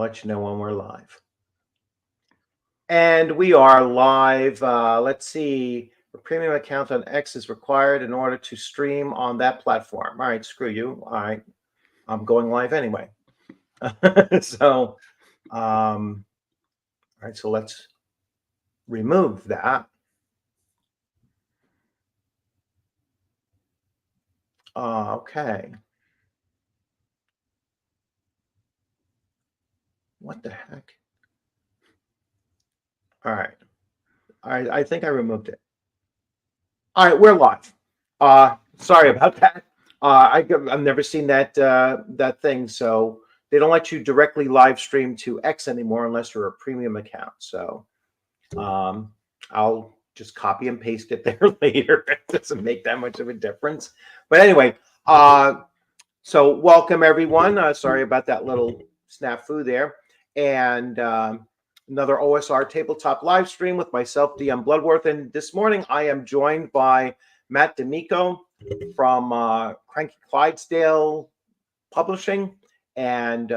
let you know when we're live. And we are live. Let's see. A premium account on X is required in order to stream on that platform. All right, screw you. All right, I'm going live anyway. So, all right, so let's remove that. Okay. What the heck? All right. I think I removed it. All right, we're live. Sorry about that. I've never seen that thing. So they don't let you directly live stream to X anymore unless you're a premium account. So I'll just copy and paste it there later. It doesn't make that much of a difference. But anyway, so welcome everyone. Sorry about that little snafu there. And another OSR tabletop live stream with myself, DM Bloodworth. And this morning I am joined by Matt De Micco from Cranky Clydesdale Publishing. And,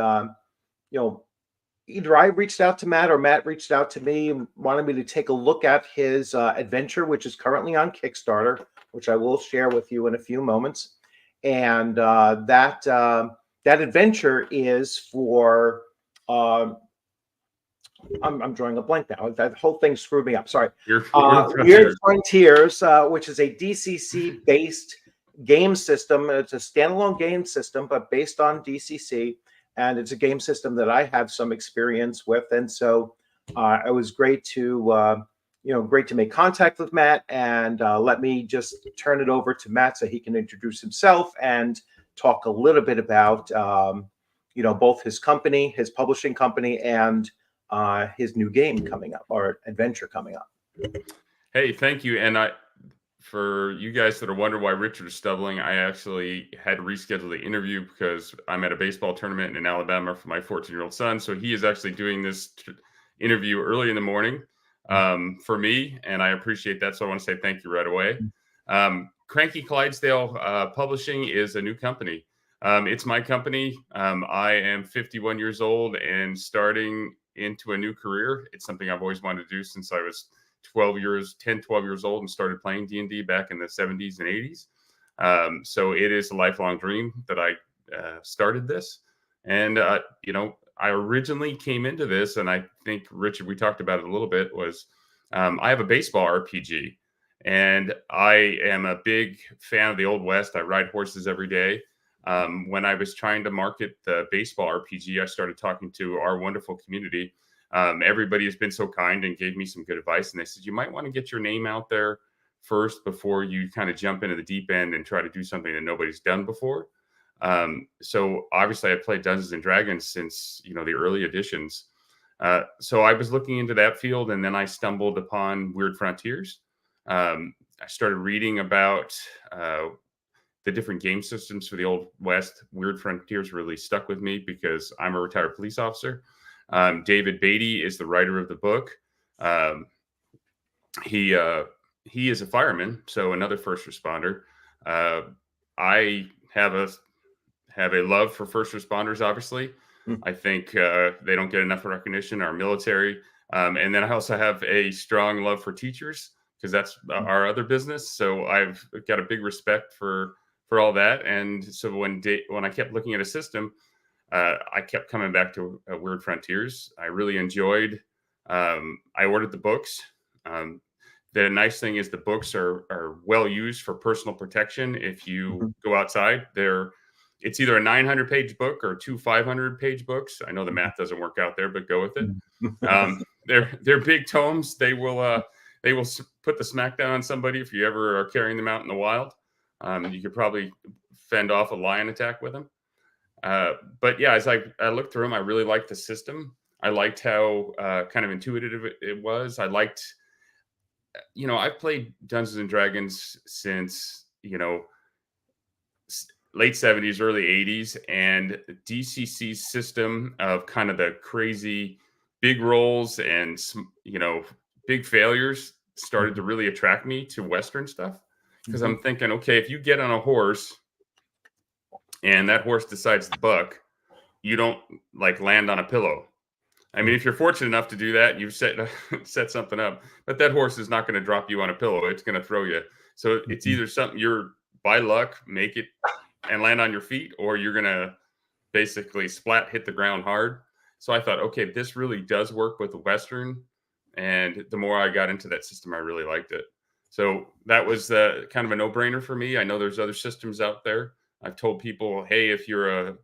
either I reached out to Matt or Matt reached out to me and wanted me to take a look at his adventure, which is currently on Kickstarter, which I will share with you in a few moments. And that adventure is for I'm drawing a blank now. That whole thing screwed me up. Sorry. Weird Frontiers, which is a DCC-based game system. It's a standalone game system, but based on DCC. And it's a game system that I have some experience with. And so it was great to, make contact with Matt. And let me just turn it over to Matt so he can introduce himself and talk a little bit about, both his company, his publishing company, and his new game coming up, or adventure coming up. Hey, thank you. And for you guys that are wondering why Richard is stumbling, I actually had to reschedule the interview because I'm at a baseball tournament in Alabama for my 14-year-old son. So he is actually doing this interview early in the morning for me, and I appreciate that. So I want to say thank you right away. Cranky Clydesdale Publishing is a new company. It's my company. I am 51 years old and starting into a new career. It's something I've always wanted to do since I was 12 years old and started playing D&D back in the 70s and 80s. So it is a lifelong dream that I started this. And, I originally came into this, and I think, Richard, we talked about it a little bit, was I have a baseball RPG. And I am a big fan of the Old West. I ride horses every day. When I was trying to market the baseball RPG, I started talking to our wonderful community. Everybody has been so kind and gave me some good advice. And they said, you might want to get your name out there first before you kind of jump into the deep end and try to do something that nobody's done before. So obviously I played Dungeons and Dragons since, the early editions. So I was looking into that field, and then I stumbled upon Weird Frontiers. I started reading about the different game systems for the Old West. Weird Frontiers really stuck with me because I'm a retired police officer. David Beatty is the writer of the book. He is a fireman, so another first responder. I have a love for first responders, obviously. I think they don't get enough recognition, our military. And then I also have a strong love for teachers because that's our other business. So I've got a big respect for all that. And so when I kept looking at a system, I kept coming back to Weird Frontiers. I really enjoyed. I ordered the books. The nice thing is the books are well used for personal protection. If you go outside, it's either a 900-page book or two 500-page books. I know the math doesn't work out there, but go with it. They're big tomes. They will put the smackdown on somebody if you ever are carrying them out in the wild. You could probably fend off a lion attack with them. But yeah, as I looked through them, I really liked the system. I liked how kind of intuitive it was. I liked, I've played Dungeons and Dragons since, late 70s, early 80s, and DCC's system of kind of the crazy big rolls and, big failures started to really attract me to Western stuff. Because I'm thinking, okay, if you get on a horse and that horse decides to buck, you don't land on a pillow. I mean, if you're fortunate enough to do that, you've set set something up. But that horse is not going to drop you on a pillow. It's going to throw you. So it's either something you're by luck make it and land on your feet, or you're going to basically splat hit the ground hard. So I thought, okay, this really does work with the Western. And the more I got into that system, I really liked it. So that was kind of a no-brainer for me. I know there's other systems out there. I've told people, hey, if you're a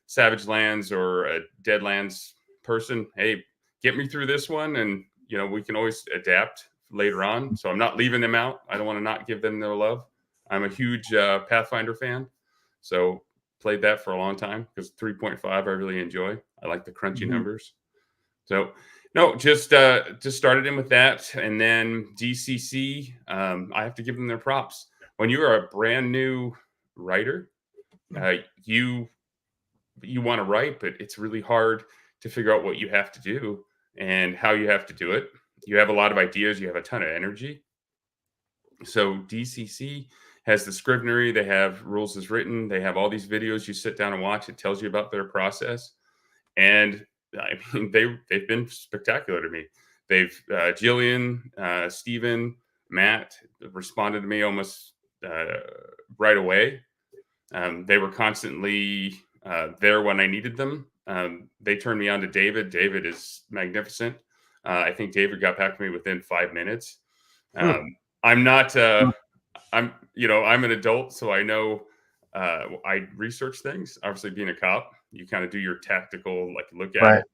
Savage Lands or a Deadlands person, hey, get me through this one, and we can always adapt later on. So I'm not leaving them out. I don't want to not give them their love. I'm a huge Pathfinder fan, so played that for a long time because 3.5 I really enjoy. I like the crunchy numbers. So no, just started in with that, and then DCC. I have to give them their props. When you are a brand new writer, you want to write, but it's really hard to figure out what you have to do and how you have to do it. You have a lot of ideas. You have a ton of energy. So DCC has the Scrivenery. They have rules as written. They have all these videos you sit down and watch. It tells you about their process. And I mean, they've been spectacular to me. They've Jillian, Stephen, Matt responded to me almost right away. They were constantly there when I needed them. They turned me on to David. David is magnificent. I think David got back to me within 5 minutes. I'm not. I'm an adult, so I know. I research things. Obviously, being a cop, you kind of do your tactical look at it.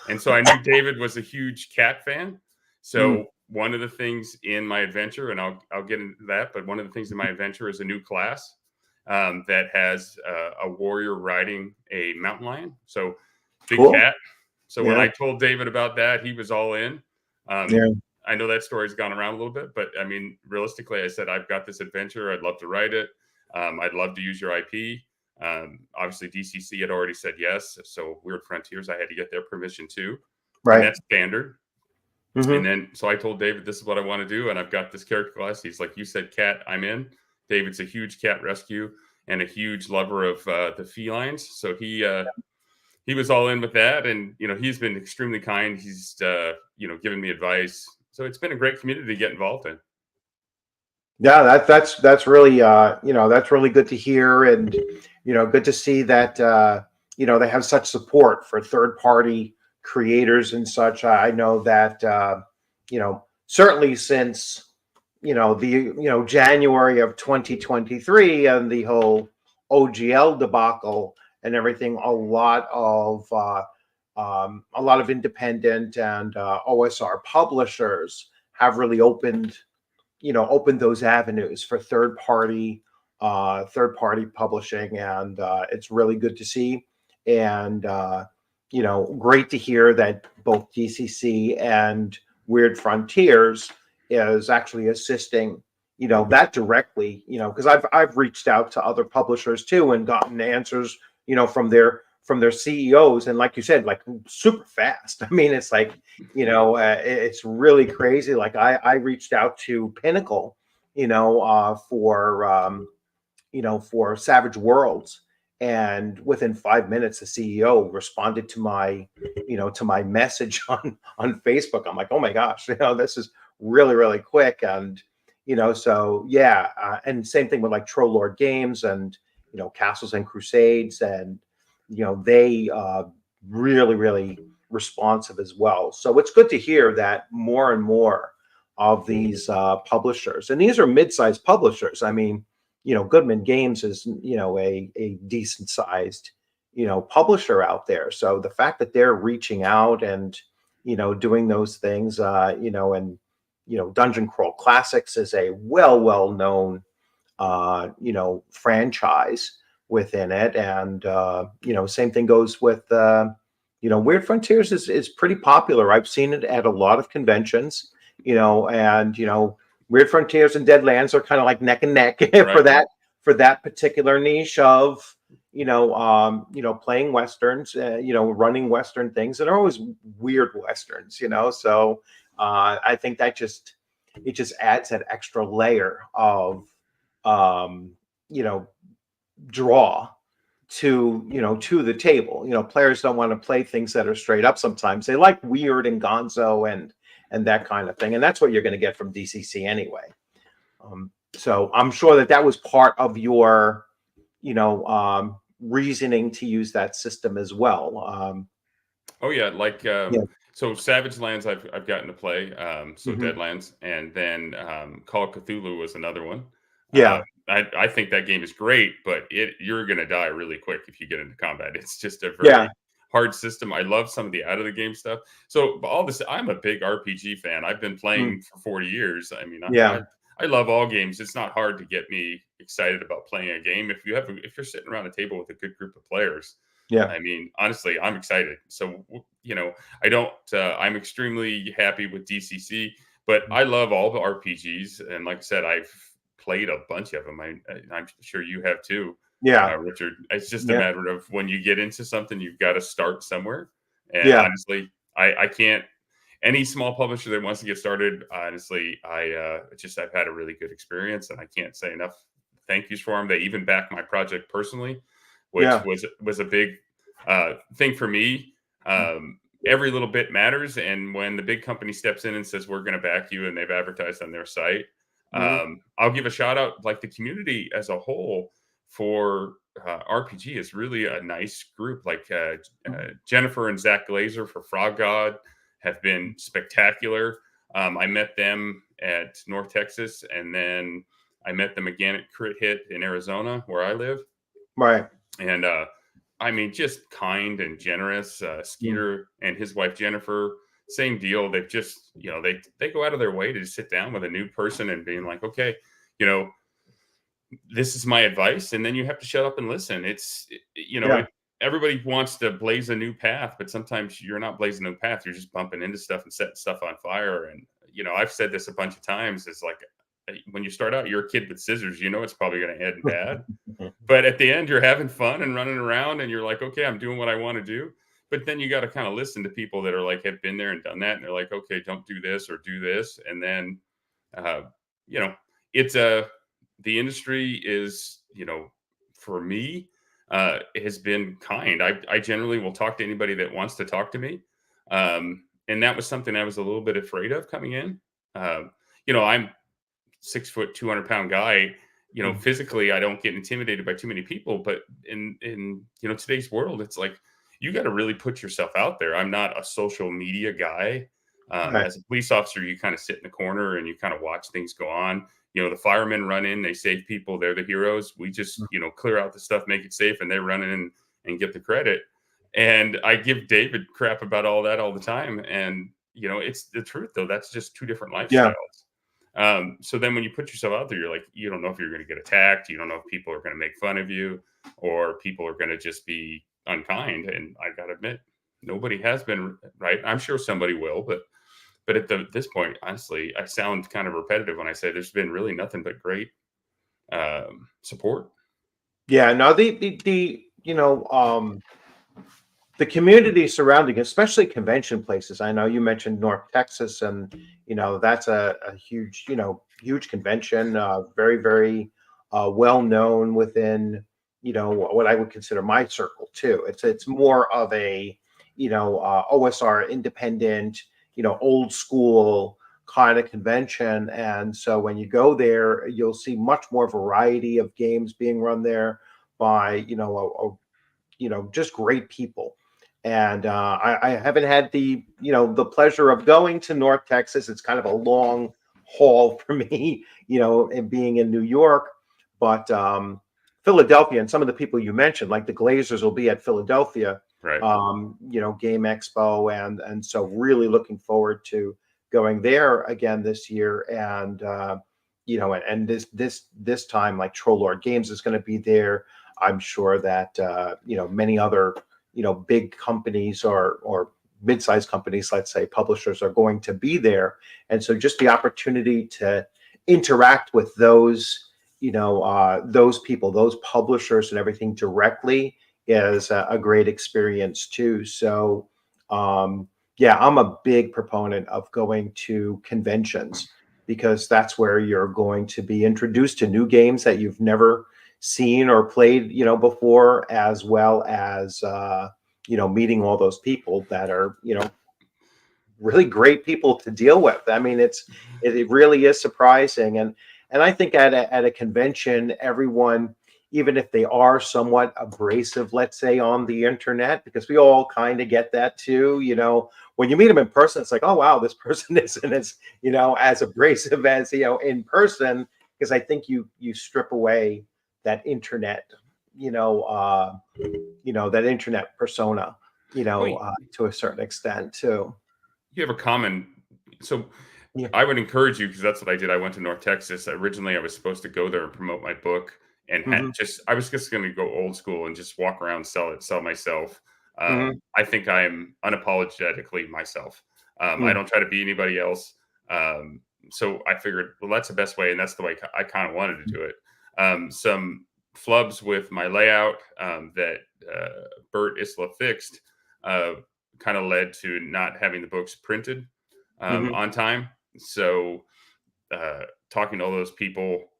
And so I knew David was a huge cat fan. So one of the things in my adventure, and I'll get into that, but one of the things in my adventure is a new class that has a warrior riding a mountain lion. So big cat. So when I told David about that, he was all in. I know that story's gone around a little bit, but I mean, realistically, I said, I've got this adventure. I'd love to write it. I'd love to use your IP. Obviously, DCC had already said yes. So Weird Frontiers, I had to get their permission too. Right. And that's standard. And then, so I told David, this is what I want to do. And I've got this character class. He's like, you said cat, I'm in. David's a huge cat rescue and a huge lover of the felines. So he was all in with that. And, he's been extremely kind. He's, given me advice. So it's been a great community to get involved in. Yeah, that's really that's really good to hear, and good to see that they have such support for third party creators and such. I know that certainly since the January of 2023 and the whole OGL debacle and everything, a lot of independent and OSR publishers have really opened those avenues for third party publishing, and it's really good to see, and great to hear that both DCC and Weird Frontiers is actually assisting that directly, because I've reached out to other publishers too and gotten answers from their CEOs, and like you said, like super fast. I mean, it's like it's really crazy. Like I reached out to Pinnacle for Savage Worlds, and within 5 minutes the CEO responded to my message on Facebook. I'm like, oh my gosh, this is really quick. And so yeah, and same thing with like Troll Lord Games and Castles and Crusades, and they really responsive as well. So it's good to hear that more and more of these publishers, and these are mid-sized publishers. I mean, Goodman Games is a decent sized publisher out there. So the fact that they're reaching out and doing those things, and Dungeon Crawl Classics is a well known franchise within it, and same thing goes with Weird Frontiers is pretty popular. I've seen it at a lot of conventions, and Weird Frontiers and Deadlands are kind of like neck and neck for that particular niche of playing westerns, running western things, and they're always weird westerns, so I think that it just adds that extra layer of draw to the table. Players don't want to play things that are straight up. Sometimes they like weird and gonzo and that kind of thing, and that's what you're going to get from DCC anyway. So I'm sure that was part of your reasoning to use that system as well. Oh yeah, like Yeah. so Savage Lands I've gotten to play, so Mhm. Deadlands, and then Call of Cthulhu was another one. Uh, Yeah. I think that game is great, but you're gonna die really quick if you get into combat. It's just a Yeah. very hard system. I love some of the out of the game stuff. So all this, I'm a big RPG fan. I've been Mm. playing for 40 years. I mean, Yeah. I love all games. It's not hard to get me excited about playing a game if if you're sitting around a table with a good group of players. Yeah. I mean, honestly, I'm excited. So, I don't, I'm extremely happy with DCC, but I love all the RPGs. And like I said, I've played a bunch of them. I'm sure you have too, Yeah. Richard. It's just a Yeah. matter of when you get into something, you've got to start somewhere. And Yeah. honestly, I can't, any small publisher that wants to get started, honestly, I've had a really good experience and I can't say enough thank yous for them. They even backed my project personally, which Yeah. was a big thing for me. Every little bit matters, and when the big company steps in and says we're going to back you, and they've advertised on their site, Mhm. I'll give a shout out. Like the community as a whole for RPG is really a nice group. Like Jennifer and Zach Glazer for Frog God have been spectacular. I met them at North Texas, and then I met them again at Crit Hit in Arizona, where I live. Right. And I mean, just kind and generous. Mm. Skeeter and his wife Jennifer, same deal. They've just, they go out of their way to sit down with a new person and being like, okay, you know, this is my advice, and then you have to shut up and listen. Yeah. Everybody wants to blaze a new path, but sometimes you're not blazing a new path. You're just bumping into stuff and setting stuff on fire. And I've said this a bunch of times. It's like when you start out, you're a kid with scissors. It's probably going to end bad. But at the end, you're having fun and running around, and you're like, okay, I'm doing what I want to do. But then you got to kind of listen to people that are like, have been there and done that. And they're like, okay, don't do this or do this. And then, uh, you know, it's the industry is, for me, has been kind. I generally will talk to anybody that wants to talk to me. And that was something I was a little bit afraid of coming in. I'm 6 foot, 200-pound guy. Mm. Physically, I don't get intimidated by too many people. But in today's world, it's like you got to really put yourself out there. I'm not a social media guy. Right. As a police officer, you kind of sit in the corner and you kind of watch things go on. The firemen run in, they save people, they're the heroes. We just, Mm. clear out the stuff, make it safe, and they run in and get the credit. And I give David crap about all that all the time. And, it's the truth, though. That's just two different Yeah. lifestyles. So then when you put yourself out there, you're like, you don't know if you're going to get attacked. You don't know if people are going to make fun of you or people are going to just be unkind. And I got to admit, nobody has been, right. I'm sure somebody will, but at this point, honestly, I sound kind of repetitive when I say there's been really nothing but great support. Yeah. No, the community surrounding, especially convention places. I know you mentioned North Texas, and that's a huge, huge convention, very, very well known within what I would consider my circle too. It's more of a OSR independent, old school kind of convention, and so when you go there, you'll see much more variety of games being run there by just great people. And I haven't had the pleasure of going to North Texas. It's kind of a long haul for me, and being in New York. But Philadelphia, and some of the people you mentioned, like the Glazers, will be at Philadelphia, Right. Game Expo, and so really looking forward to going there again this year. And and this time, like Troll Lord Games is going to be there. I'm sure that many other big companies or mid-sized companies, let's say publishers, are going to be there, and so just the opportunity to interact with those people, those publishers, and everything directly is a great experience too. So yeah, I'm a big proponent of going to conventions because that's where you're going to be introduced to new games that you've never seen or played, before, as well as, meeting all those people that are, really great people to deal with. I mean, it really is surprising, and I think at a convention, everyone, even if they are somewhat abrasive, let's say on the internet, because we all kind of get that too. When you meet them in person, it's like, oh wow, this person isn't as as abrasive as in person, because I think you strip away that internet, that internet persona, Wait, to a certain extent too. you have a common. So Yeah. I would encourage you because that's what I did. I went to North Texas. Originally, I was supposed to go there and promote my book, and Hmm. I was just going to go old school and just walk around, sell myself. Hmm. I think I am unapologetically myself. I Hmm. don't try to be anybody else. So I figured, well, that's the best way, and that's the way I kind of wanted to do it. Some flubs with my layout that Bert Isla fixed uh, kind of led to not having the books printed Hmm. on time. So, talking to all those people,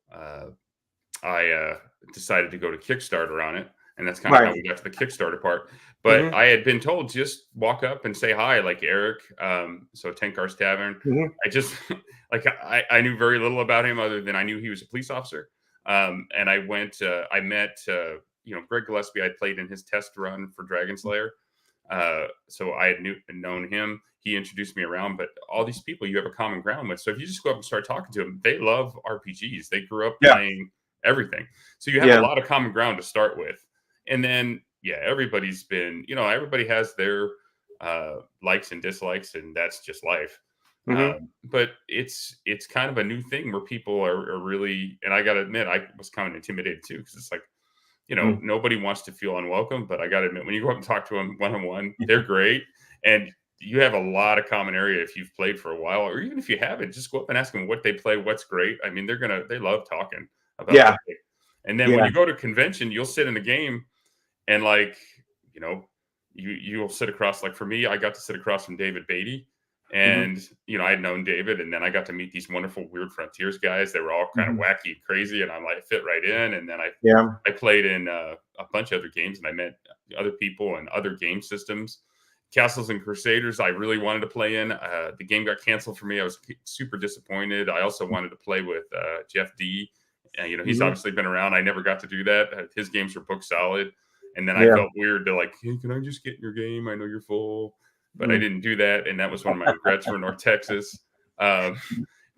I decided to go to Kickstarter on it, and that's kind of how Right. we got to the Kickstarter part. But Hmm. I had been told just walk up and say hi, like Eric. So Tenkar's Tavern. Hmm. I just like I knew very little about him other than I knew he was a police officer. And I went. I met Greg Gillespie. I played in his test run for Dragon Slayer. So I had known him. He introduced me around, but all these people you have a common ground with. So if you just go up and start talking to them, they love RPGs. They grew up Yeah. playing everything. So you have a Yeah. lot of common ground to start with. And then, yeah, everybody's been, everybody has their likes and dislikes, and that's just life. Hmm. But it's kind of a new thing where people are really, and I got to admit, I was kind of intimidated too, because it's like, nobody wants to feel unwelcome, but I got to admit, when you go up and talk to them one on one, they're great. And you have a lot of common area if you've played for a while, or even if you haven't, just go up and ask them what they play, what's great. I mean, they love talking about what Yeah. they, and then when Yeah. you go to a convention, you'll sit in a game and like, you know, you'll sit across, like for me, I got to sit across from David Beatty. Hmm. And I had known David, and then I got to meet these wonderful Weird Frontiers guys. They were all kind of Hmm. wacky and crazy, and I'm like fit right in. And then Yeah. I played in a bunch of other games, and I met other people and other game systems. Castles and Crusaders, I really wanted to play in. The game got canceled for me. I was super disappointed. I also wanted to play with Jeff D. He's Hmm. obviously been around. I never got to do that. His games were book solid. And then I Yeah. felt weird to like, hey, can I just get in your game? I know you're full. But I Mm. didn't do that. And that was one of my regrets for North Texas. Um,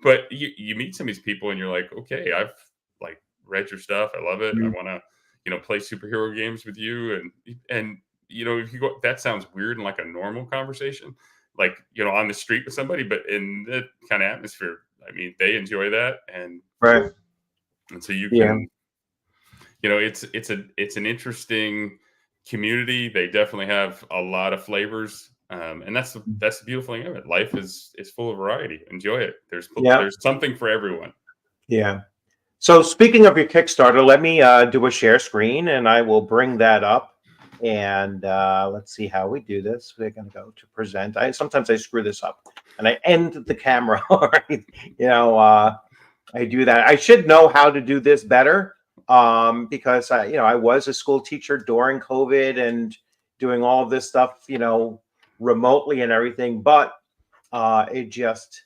but you meet some of these people and you're like, okay, I've like read your stuff. I love it. I Mhm. want to, play superhero games with you. And if you go, that sounds weird in like a normal conversation, like, on the street with somebody, but in that kind of atmosphere, I mean, they enjoy that. Right. And so you Yeah. can, it's an interesting community. They definitely have a lot of flavors. And that's the beautiful thing of it. Life is full of variety. Enjoy it. Yeah. There's something for everyone. Yeah. So speaking of your Kickstarter, let me do a share screen, and I will bring that up. And let's see how we do this. We're going to go to present. Sometimes I screw this up, and I end the camera. Right? I do that. I should know how to do this better, because I was a school teacher during COVID and doing all of this stuff, remotely and everything. But it just,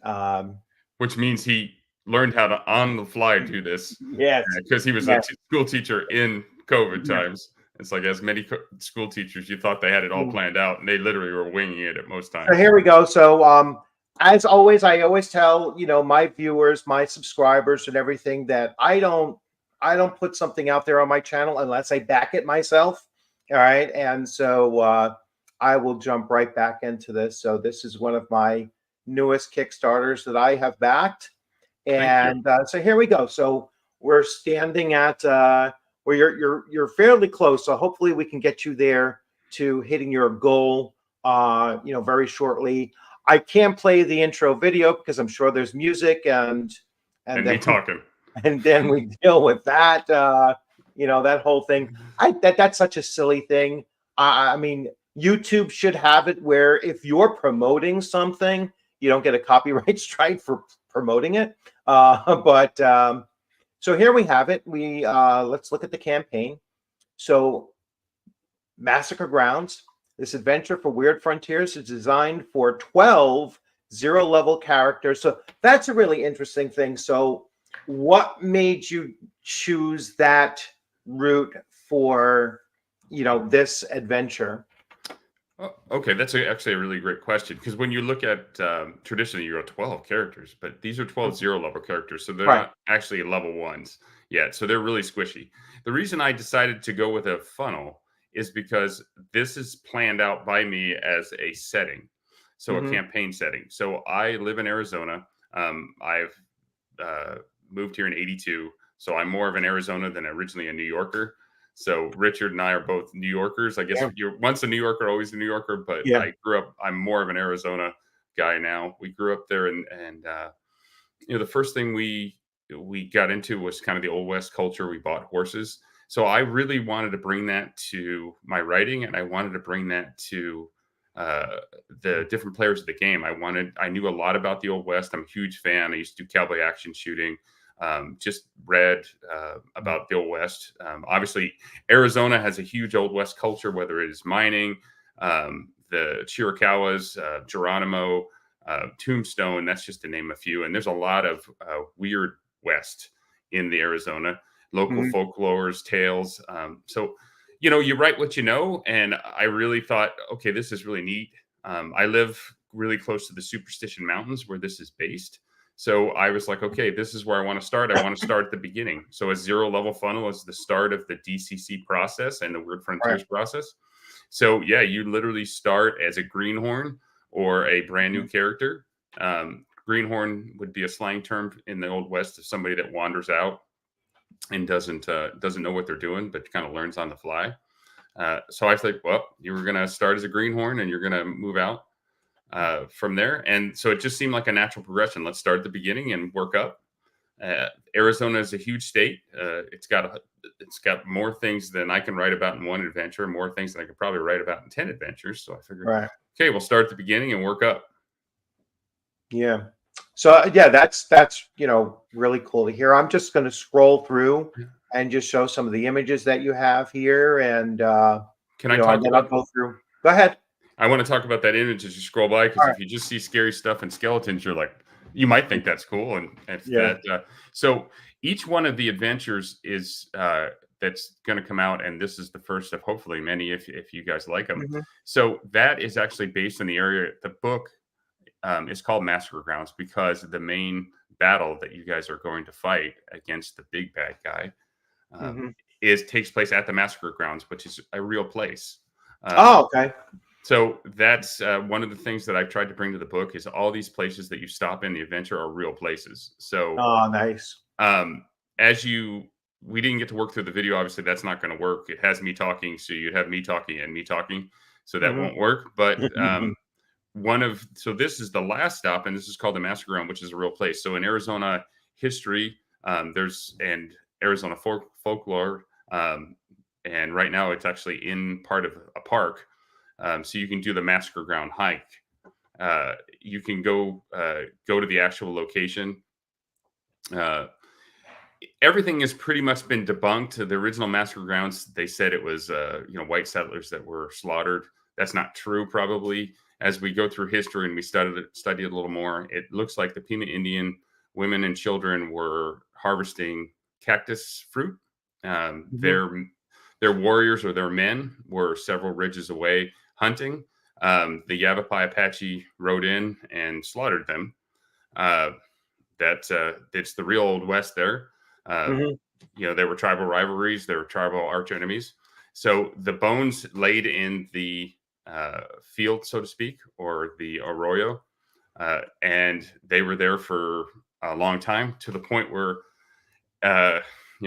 um, Which means he learned how to on the fly do this yes, because he was a yes. school teacher in COVID Yeah. times. It's like as many school teachers, you thought they had it all Mm. planned out, and they literally were winging it at most So times. here we go. So as always, I always tell my viewers, my subscribers, and everything that I don't put something out there on my channel unless I back it myself. All right, and so I will jump right back into this. So this is one of my newest Kickstarters that I have backed, Thank you. and so here we go. So we're standing at where you're fairly close. So hopefully we can get you there to hitting your goal very shortly. I can't play the intro video because I'm sure there's music, and And me then talking. and then we deal with that that whole thing. That's such a silly thing. I mean, YouTube should have it where if you're promoting something, you don't get a copyright strike for promoting it. But So here we have it. We let's look at the campaign. So Massacre Grounds. This adventure for Weird Frontiers is designed for 12 zero-level characters. So that's a really interesting thing. So what made you choose that route for, this adventure? Oh, okay, that's actually a really great question because when you look at traditionally, you go 12 characters, but these are 12 zero-level characters, so they're Right. not actually level ones yet. So they're really squishy. The reason I decided to go with a funnel is because this is planned out by me as a setting, so a Mm-hmm. campaign setting. So I live in Arizona. I've moved here in '82, so I'm more of an Arizona than originally a New Yorker. So Richard and I are both New Yorkers. I guess Yeah. you're once a New Yorker, always a New Yorker. But Yeah. I grew up. I'm more of an Arizona guy now. We grew up there, and the first thing we got into was kind of the old west culture. We bought horses, so I really wanted to bring that to my writing, and I wanted to bring that to uh, the different players of the game. I knew a lot about the old west. I'm a huge fan. I used to do cowboy action shooting. Just read about the old west. Obviously, Arizona has a huge old west culture, whether it is mining, the Chiricahuas, Geronimo, Tombstone. That's just to name a few. And there's a lot of weird west in the Arizona local Mm-hmm. folklores, tales. So you write what you know, and I really thought, okay, this is really neat. I live really close to the Superstition Mountains where this is based. So I was like, okay, this is where I want to start. I want to start at the beginning. So a zero-level funnel is the start of the DCC process and the Weird Right. Frontiers process. So yeah, you literally start as a greenhorn or a brand new character. Greenhorn would be a slang term in the Old West of somebody that wanders out and doesn't know what they're doing, but kind of learns on the fly. So I was like, well, you were going to start as a greenhorn and you're going to move out from there. And so it just seemed like a natural progression. Let's start at the beginning and work up. Arizona is a huge state. It's got more things than I can write about in one adventure, more things than I could probably write about in 10 adventures. So I figured, Right. okay, we'll start at the beginning and work up. Yeah. So yeah, that's really cool to hear. I'm just going to scroll through and just show some of the images that you have here, and Can I and talk then I'll about go through. Go ahead. I want to talk about that image as you scroll by because All right. if you just see scary stuff and skeletons, you're like, you might think that's cool. And if Yeah. so each one of the adventures is that's going to come out, and this is the first of hopefully many if you guys like them. Mhm. So that is actually based in the area. The book is called Massacre Grounds because the main battle that you guys are going to fight against the big bad guy um, Mhm. takes place at the Massacre Grounds, which is a real place. Um, Oh, okay. so that's one of the things that I've tried to bring to the book is all these places that you stop in the adventure are real places. So Oh, nice. um, we didn't get to work through the video. Obviously, that's not going to work. It has me talking, so you'd have me talking and me talking, so that Mhm. won't work. But so this is the last stop, and this is called the Massacre Ground, which is a real place. So in Arizona history, and Arizona folklore, and right now it's actually in part of a park. So you can do the Massacre Ground hike. You can go to the actual location. Uh, Everything has pretty much been debunked. The original Massacre Grounds, they said it was white settlers that were slaughtered. That's not true. Probably as we go through history and we study it a little more, it looks like the Pima Indian women and children were harvesting cactus fruit. Mhm. Their warriors or their men were several ridges away hunting. The Yavapai Apache rode in and slaughtered them. Uh, it's the real old west there. Uh, Mhm. there were tribal rivalries, there were tribal arch enemies. So the bones laid in the field, so to speak, or the arroyo, and they were there for a long time to the point where it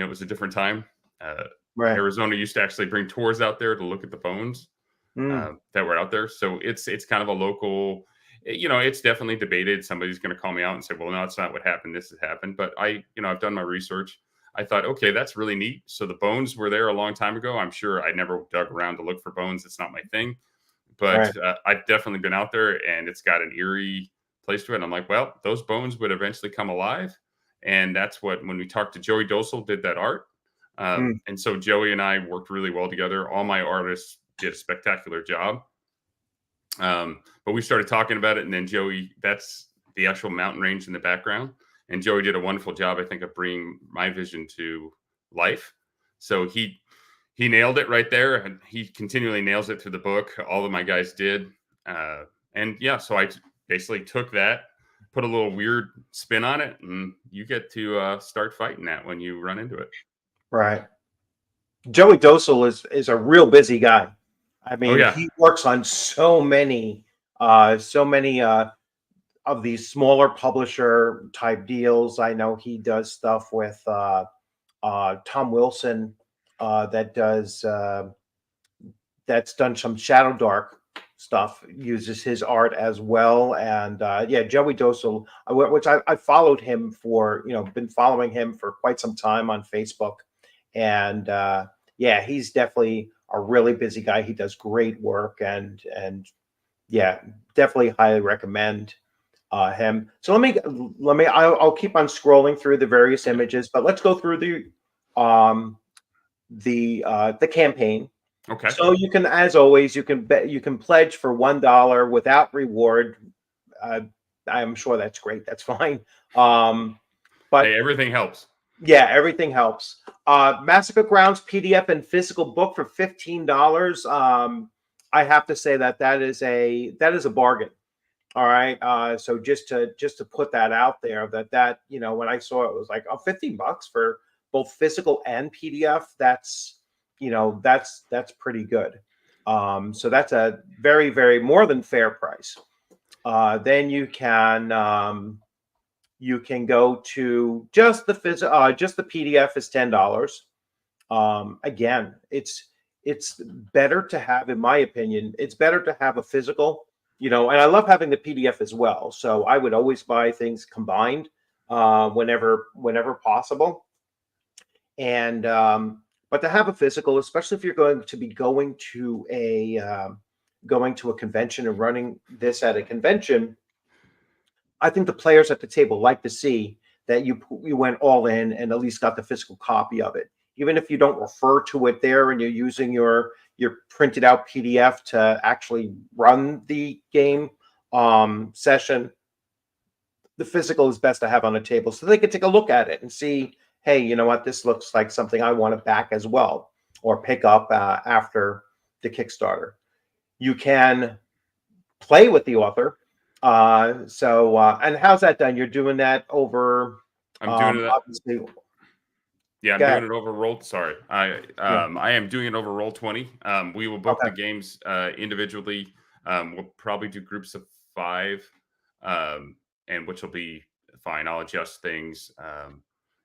was a different time. Uh, Right. Arizona used to actually bring tours out there to look at the bones Mm. that were out there. So it's kind of a local. It's definitely debated. Somebody's going to call me out and say, "Well, no, it's not what happened. This has happened." But I've done my research. I thought, okay, that's really neat. So the bones were there a long time ago. I'm sure I never dug around to look for bones. It's not my thing. But Right. I've definitely been out there, and it's got an eerie place to it. And I'm like, well, those bones would eventually come alive, And that's what, when we talked to Joey Dosel, did that art. And so Joey and I worked really well together. All my artists did a spectacular job. But we started talking about it, and then Joey, that's the actual mountain range in the background. And Joey did a wonderful job, I think, of bringing my vision to life. So he nailed it right there, and he continually nails it through the book. All of my guys did. And yeah, so I basically took that, put a little weird spin on it, and you get to start fighting that when you run into it. Right. Joey Dosel is a real busy guy. I mean, yeah. he works on so many of these smaller publisher type deals. I know he does stuff with Tom Wilson that's done some Shadow Dark stuff, uses his art as well. And yeah, Joey Dosel, which I followed him for, been following him for quite some time on Facebook. And yeah, he's definitely a really busy guy. He does great work, and yeah, definitely highly recommend him. So I'll keep on scrolling through the various images, but let's go through the campaign. Okay. So you can, as always, you can pledge for $1 without reward. I'm sure that's great. That's fine. But hey, everything helps. Yeah, everything helps. Massacre Grounds PDF and physical book for $15. I have to say that is a bargain. All right. So just to put that out there, that when I saw it, was like, oh, $15 for both physical and PDF. That's pretty good. So that's a very, very more than fair price. Then you can go to just the PDF is $10. Again, it's better to have, in my opinion, it's better to have a physical, and I love having the PDF as well. So I would always buy things combined whenever possible. And but to have a physical, especially if you're going to be going to a convention and running this at a convention, I think the players at the table like to see that you went all in and at least got the physical copy of it. Even if you don't refer to it there and you're using your printed out PDF to actually run the game session, the physical is best to have on the table so they can take a look at it and see, hey, you know what, this looks like something I want to back as well or pick up after the Kickstarter. You can play with the author. And how's that done? You're doing that over. I'm doing it. Obviously. Yeah, I'm doing it over Roll. Sorry, I am doing it over Roll20. We will book the games individually. We'll probably do groups of 5, and which will be fine. I'll adjust things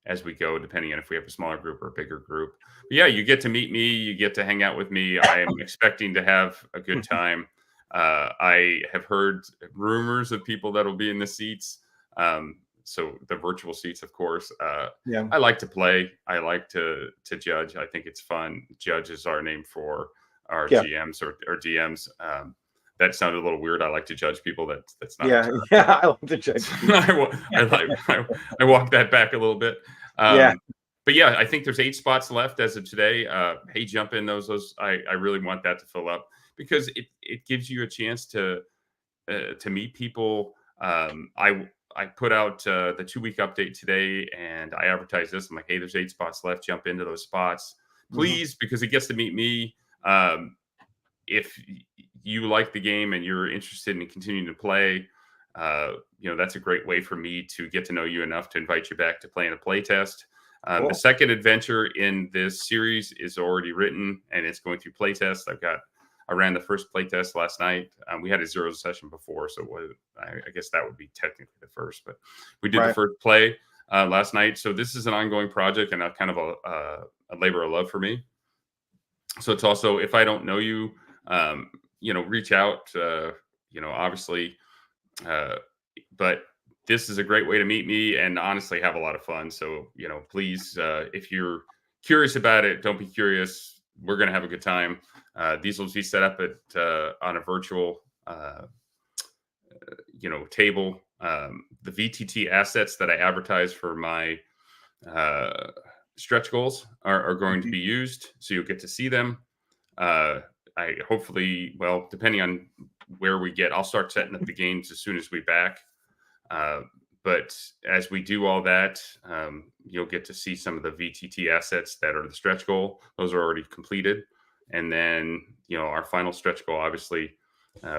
as we go, depending on if we have a smaller group or a bigger group. But yeah, you get to meet me. You get to hang out with me. I am expecting to have a good time. I have heard rumors of people that will be in the seats. So the virtual seats, of course. I like to play. I like to judge. I think it's fun. Judge is our name for our GMs or DMs. That sounded a little weird. I like to judge people. That's not. Yeah. I like to judge. I walk that back a little bit. But yeah, I think there's 8 spots left as of today. Hey, jump in those. I really want that to fill up, because it gives you a chance to meet people. I put out the 2-week update today, and I advertised this. I'm like, hey, there's 8 spots left. Jump into those spots, please, because it gets to meet me. If you like the game and you're interested in continuing to play, that's a great way for me to get to know you enough to invite you back to play in a play test. Cool. The second adventure in this series is already written, and it's going through play tests. I ran the first play test last night. We had a 0 session before, so I guess that would be technically the first, but we did the first play last night. So this is an ongoing project and a kind of a labor of love for me. So it's also, if I don't know you, reach out, obviously, but this is a great way to meet me and honestly have a lot of fun. So, please, if you're curious about it, don't be curious. We're going to have a good time. These will be set up on a virtual, table The VTT assets that I advertise for my stretch goals are going to be used, so you'll get to see them. I hopefully, well, depending on where we get, I'll start setting up the games as soon as we back. But as we do all that, you'll get to see some of the VTT assets that are the stretch goal. Those are already completed. And then, our final stretch goal, obviously,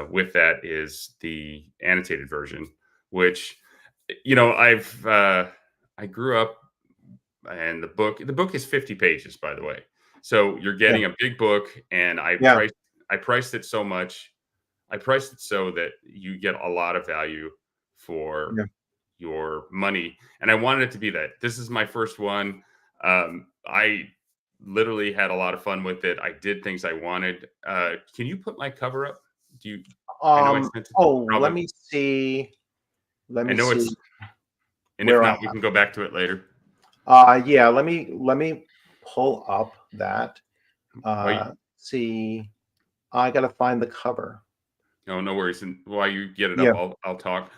with that is the annotated version, which, I grew up, and the book is 50 pages, by the way. So you're getting a big book, and I priced it so much. I priced it so that you get a lot of value for your money. And I wanted it to be that. This is my first one. I literally had a lot of fun with it. I did things I wanted. Can you put my cover up? I know I sent it. Let me see. Let me see. And if not, we can go back to it later. Yeah, let me pull up that. See, I gotta find the cover. No worries. And while you get it up, I'll talk.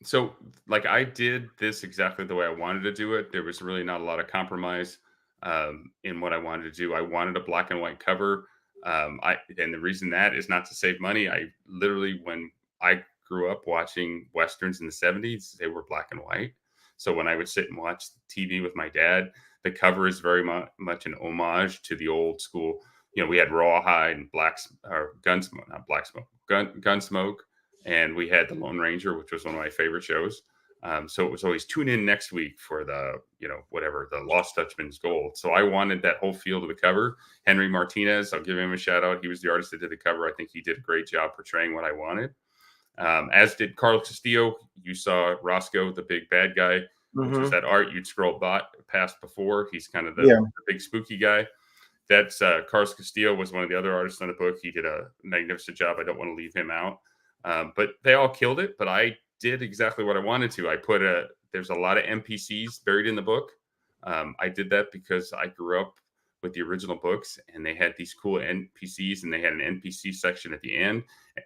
So, like, I did this exactly the way I wanted to do it. There was really not a lot of compromise in what I wanted to do. I wanted a black and white cover. And the reason that is not to save money. I literally, when I grew up watching Westerns in the 70s, they were black and white. So when I would sit and watch TV with my dad, the cover is very much an homage to the old school. We had Rawhide and Gunsmoke, and we had the Lone Ranger, which was one of my favorite shows. So it was always tune in next week for the, the Lost Dutchman's Gold. So I wanted that whole feel to the cover. Henry Martinez, I'll give him a shout out. He was the artist that did the cover. I think he did a great job portraying what I wanted. As did Carlos Castillo. You saw Roscoe, the big bad guy, which is that art you'd scroll past before. He's kind of the big spooky guy. That's Carlos Castillo was one of the other artists on the book. He did a magnificent job. I don't want to leave him out. But they all killed it. But I did exactly what I wanted to. There's a lot of NPCs buried in the book. I did that because I grew up with the original books, and they had these cool NPCs, and they had an NPC section at the end,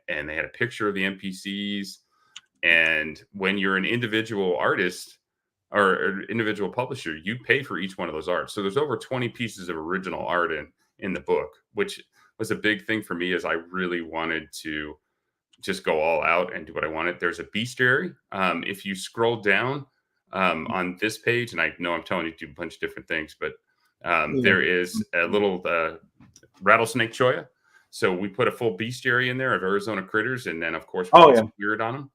and they had a picture of the NPCs. And when you're an individual artist or an individual publisher, you pay for each one of those arts. So there's over 20 pieces of original art in the book, which was a big thing for me, as I really wanted to just go all out and do what I wanted. There's a bestiary. If you scroll down on this page, and I know I'm telling you to do a bunch of different things, but there is a little rattlesnake choya. So we put a full bestiary in there of Arizona critters, and then of course we put some weird on them.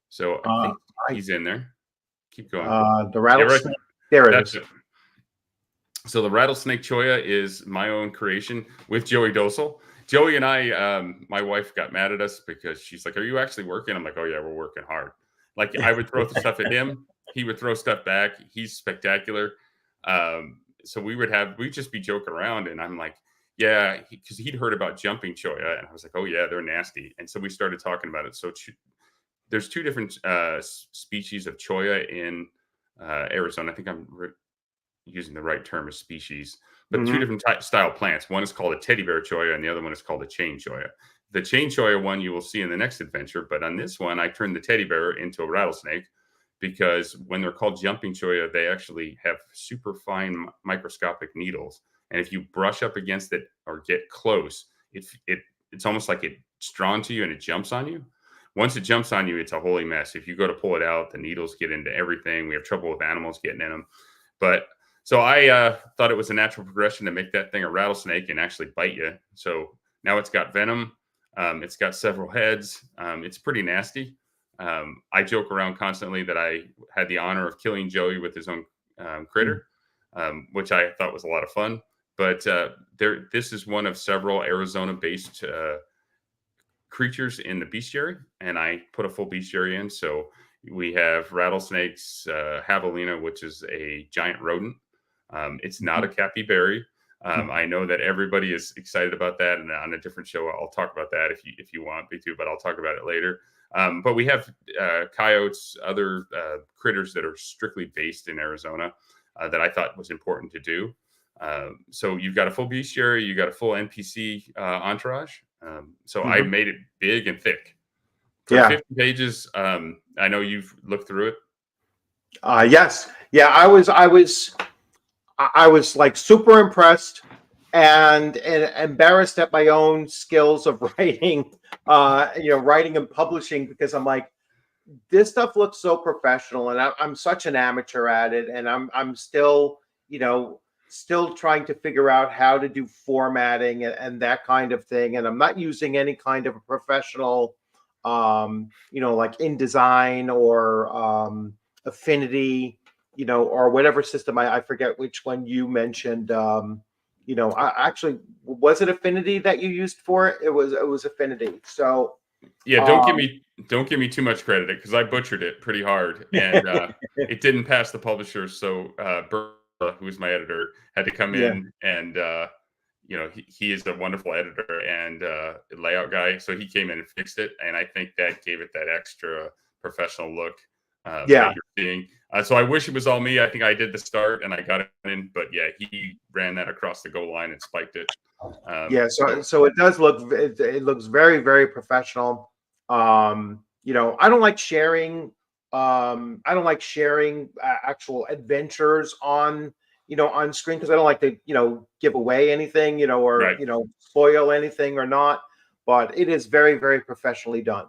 So I think he's in there. Keep going. The rattlesnake. There it is. So the rattlesnake choya is my own creation with Joey Dosel. Joey and I, my wife got mad at us because she's like, "Are you actually working?" I'm like, "Oh yeah, we're working hard." Like, I would throw stuff at him, he would throw stuff back. He's spectacular. So we'd just be joking around, and I'm like, yeah, because he'd heard about jumping choya, and I was like, oh yeah, they're nasty. And so we started talking about it. So there's two different species of choya in Arizona. I think I'm using the right term as species, but two different style plants. One is called a teddy bear choya, and the other one is called a chain choya. The chain choya one you will see in the next adventure, but on this one, I turned the teddy bear into a rattlesnake, because when they're called jumping choya, they actually have super fine microscopic needles. And if you brush up against it or get close, it's almost like it's drawn to you and it jumps on you. Once it jumps on you, it's a holy mess. If you go to pull it out, the needles get into everything. We have trouble with animals getting in them. But so I thought it was a natural progression to make that thing a rattlesnake and actually bite you. So now it's got venom. It's got several heads. It's pretty nasty. I joke around constantly that I had the honor of killing Joey with his own critter, which I thought was a lot of fun. But this is one of several Arizona-based creatures in the bestiary, and I put a full bestiary in. So we have rattlesnakes, javelina, which is a giant rodent. It's not a capybara. I know that everybody is excited about that, and on a different show, I'll talk about that if you want me to, but I'll talk about it later. But we have coyotes, other critters that are strictly based in Arizona that I thought was important to do. So you've got a full bestiary, you got a full NPC entourage. So I made it big and thick For 50 pages, I know you've looked through it. Yes. Yeah, I was like super impressed and embarrassed at my own skills of writing, writing and publishing, because I'm like, this stuff looks so professional, and I'm such an amateur at it, and I'm still, still trying to figure out how to do formatting and that kind of thing, and I'm not using any kind of a professional, like InDesign or Affinity, or whatever system. I forget which one you mentioned. Actually, was it Affinity that you used for it? It was Affinity. So Yeah, um, don't give me too much credit because I butchered it pretty hard, and it didn't pass the publisher. So Berla, who's my editor, had to come yeah, in, and he is a wonderful editor and layout guy. So he came in and fixed it, and I think that gave it that extra professional look yeah. that you're seeing. So I wish it was all me. I think I did the start and I got it in, but yeah, he ran that across the goal line and spiked it. Yeah, so it does look, it looks very, very professional. I don't like sharing, actual adventures on screen, because I don't like to, give away anything, or Right. spoil anything or not. But it is very, very professionally done.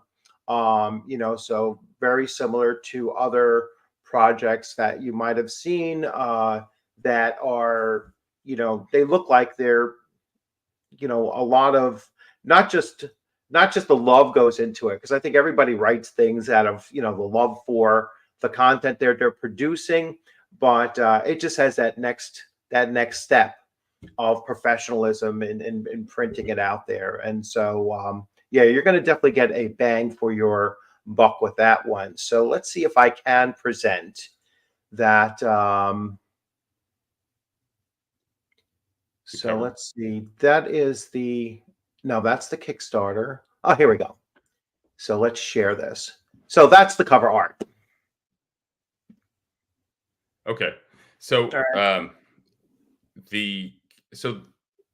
So very similar to other projects that you might have seen, that are, they look like they're, a lot of, not just not just the love goes into it, because I think everybody writes things out of, the love for the content they're producing, but it just has that next step of professionalism in printing it out there. And so yeah, you're going to definitely get a bang for your buck with that one. So let's see if I can present that. So Cover. let's see. No, that's the Kickstarter. Oh, here we go. So let's share this. So that's the cover art. Okay. So All right. the so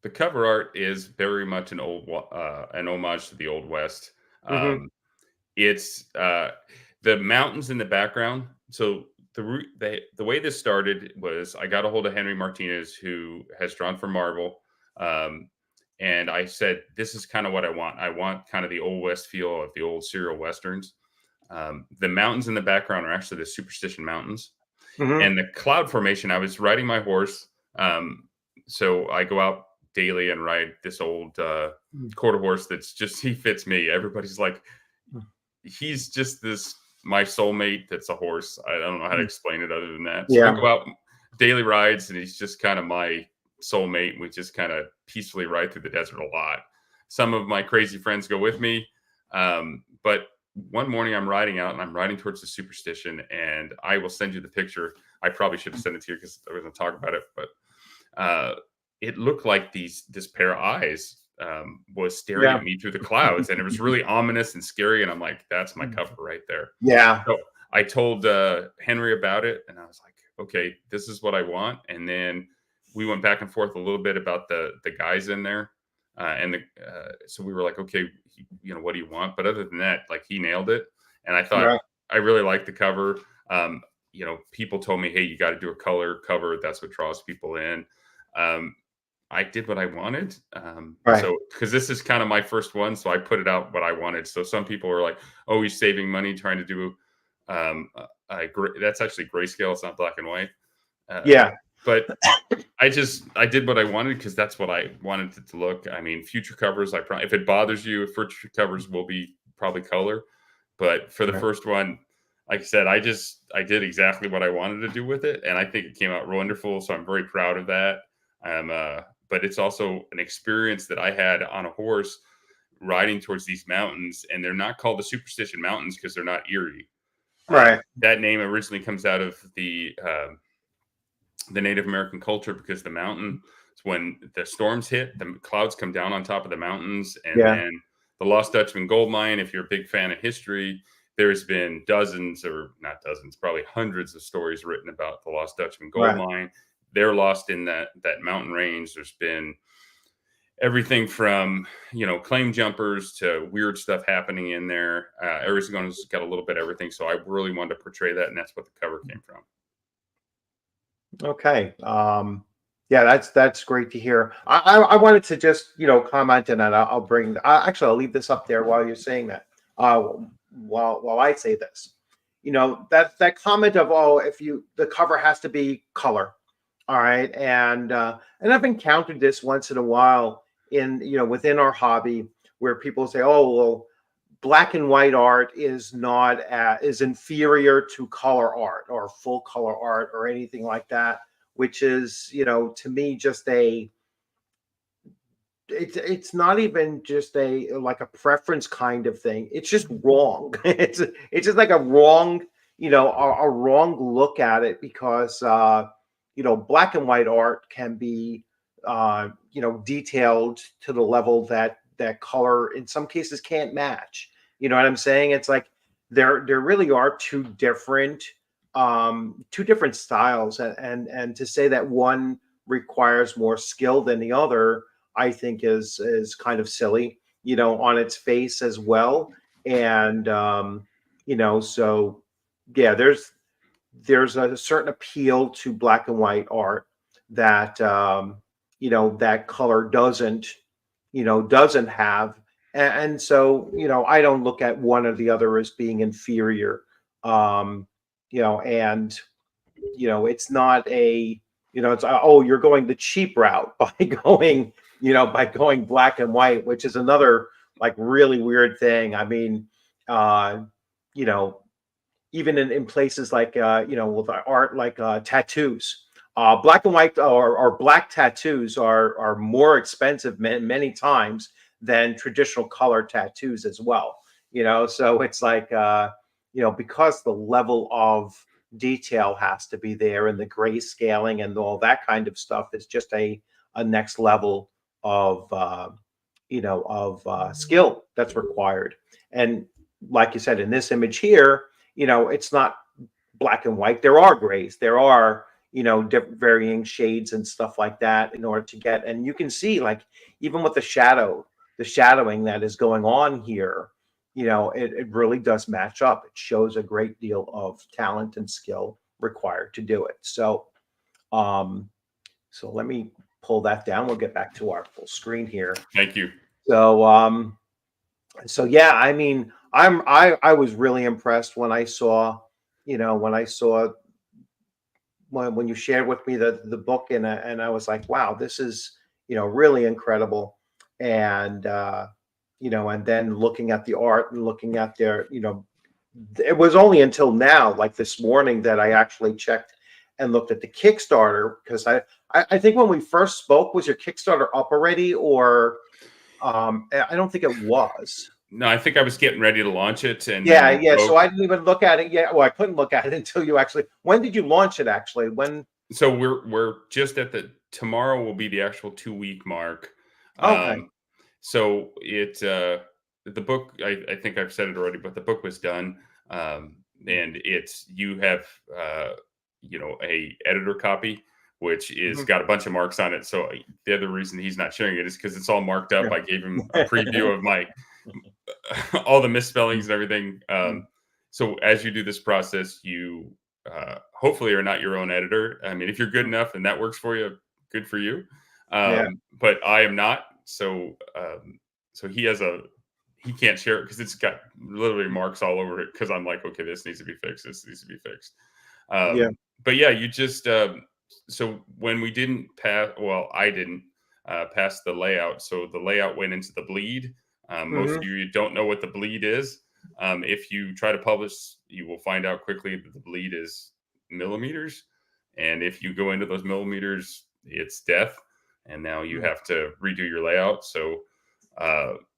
the cover art is very much an homage to the Old West. Mm-hmm. Um, it's the mountains in the background. So the way this started was I got a hold of Henry Martinez, who has drawn for Marvel, um, and I said, "This is kind of what I want. I want kind of the Old West feel of the old serial westerns." The mountains in the background are actually the Superstition Mountains, Mm-hmm. and the cloud formation. I was riding my horse, so I go out daily and ride this old quarter horse that's just he fits me. Everybody's like, he's just this my soulmate. That's a horse. I don't know how to explain it other than that. So I Yeah. go out daily rides, and he's just kind of my soulmate. We just kind of peacefully ride through the desert a lot. Some of my crazy friends go with me, but one morning I'm riding out and I'm riding towards the Superstition, and I will send you the picture. I probably should have sent it to you because I was going to talk about it, but it looked like this pair of eyes was staring Yeah. at me through the clouds, and it was really ominous and scary. And I'm like, that's my cover right there. Yeah. So I told Henry about it, and I was like, okay, this is what I want. And then we went back and forth a little bit about the guys in there, so we were like, okay, what do you want? But other than that, like he nailed it, and I thought Right. I really liked the cover. People told me, hey, you got to do a color cover. That's what draws people in. I did what I wanted. Right. So because this is kind of my first one, so I put it out what I wanted. So some people are like, "Oh, he's saving money trying to do." That's actually grayscale. It's not black and white. Yeah. But I did what I wanted because that's what I wanted it to look. I mean, future covers, if it bothers you, future covers will be probably color. But for the Right. first one, like I said, I did exactly what I wanted to do with it, and I think it came out wonderful. So I'm very proud of that. But it's also an experience that I had on a horse riding towards these mountains, and they're not called the Superstition Mountains because they're not eerie. Right. That name originally comes out of the Native American culture because the mountain, when the storms hit, the clouds come down on top of the mountains, and Yeah. then the Lost Dutchman gold mine. If you're a big fan of history, there's been dozens, or not dozens, probably hundreds of stories written about the Lost Dutchman gold Right. mine. They're lost in that mountain range. There's been everything from, claim jumpers to weird stuff happening in there. Arizona's got a little bit of everything. So I really wanted to portray that. And that's what the cover came from. Okay. Yeah, that's great to hear. I wanted to just comment on that. I'll bring. Actually, I'll leave this up there while you're saying that. While I say this, that comment of, oh, if the cover has to be color. All right, and I've encountered this once in a while in within our hobby, where people say, oh, well, black and white art is not is inferior to color art or full color art or anything like that, which is to me just it's not even just like a preference kind of thing. It's just wrong. It's just like a wrong a wrong look at it, because black and white art can be detailed to the level that color in some cases can't match. You know what I'm saying? It's like there really are two different styles, and to say that one requires more skill than the other, I think is kind of silly, on its face as well. And so yeah, there's a certain appeal to black and white art that that color doesn't have. And so I don't look at one or the other as being inferior. And it's not it's oh, you're going the cheap route by going black and white, which is another like really weird thing. I mean, you know even in places like with art like tattoos, black and white or black tattoos are more expensive many times than traditional color tattoos as well. So it's like because the level of detail has to be there, and the gray scaling and all that kind of stuff is just a next level of skill that's required. And like you said, in this image here, it's not black and white. There are grays. There are, different varying shades and stuff like that in order to get, and you can see like even with the shadowing that is going on here, it really does match up. It shows a great deal of talent and skill required to do it. So let me pull that down. We'll get back to our full screen here. Thank you. So yeah, I mean, I was really impressed when I saw, when you shared with me the book, and I was like, wow, this is really incredible. And and then looking at the art and looking at their, it was only until now, like this morning, that I actually checked and looked at the Kickstarter, because I think when we first spoke, was your Kickstarter up already, or I don't think it was. No, I think I was getting ready to launch it, and yeah. So I didn't even look at it yet. Well, I couldn't look at it until you actually. When did you launch it? Actually, when? So we're just at tomorrow will be the actual 2-week mark. Okay. So the book, I think I've said it already, but the book was done, and you have a editor copy, which is got a bunch of marks on it. So the other reason he's not sharing it is because it's all marked up. I gave him a preview of my all the misspellings and everything. So as you do this process, you hopefully are not your own editor. I mean, if you're good enough and that works for you, good for you. But I am not. So he can't share it because it's got literally marks all over it, because I'm like, okay, this needs to be fixed. This needs to be fixed. But yeah, you just so when we didn't pass, well, I didn't pass the layout. So the layout went into the bleed. Most of you don't know what the bleed is. If you try to publish, you will find out quickly that the bleed is millimeters. And if you go into those millimeters, it's death. And now you have to redo your layout. So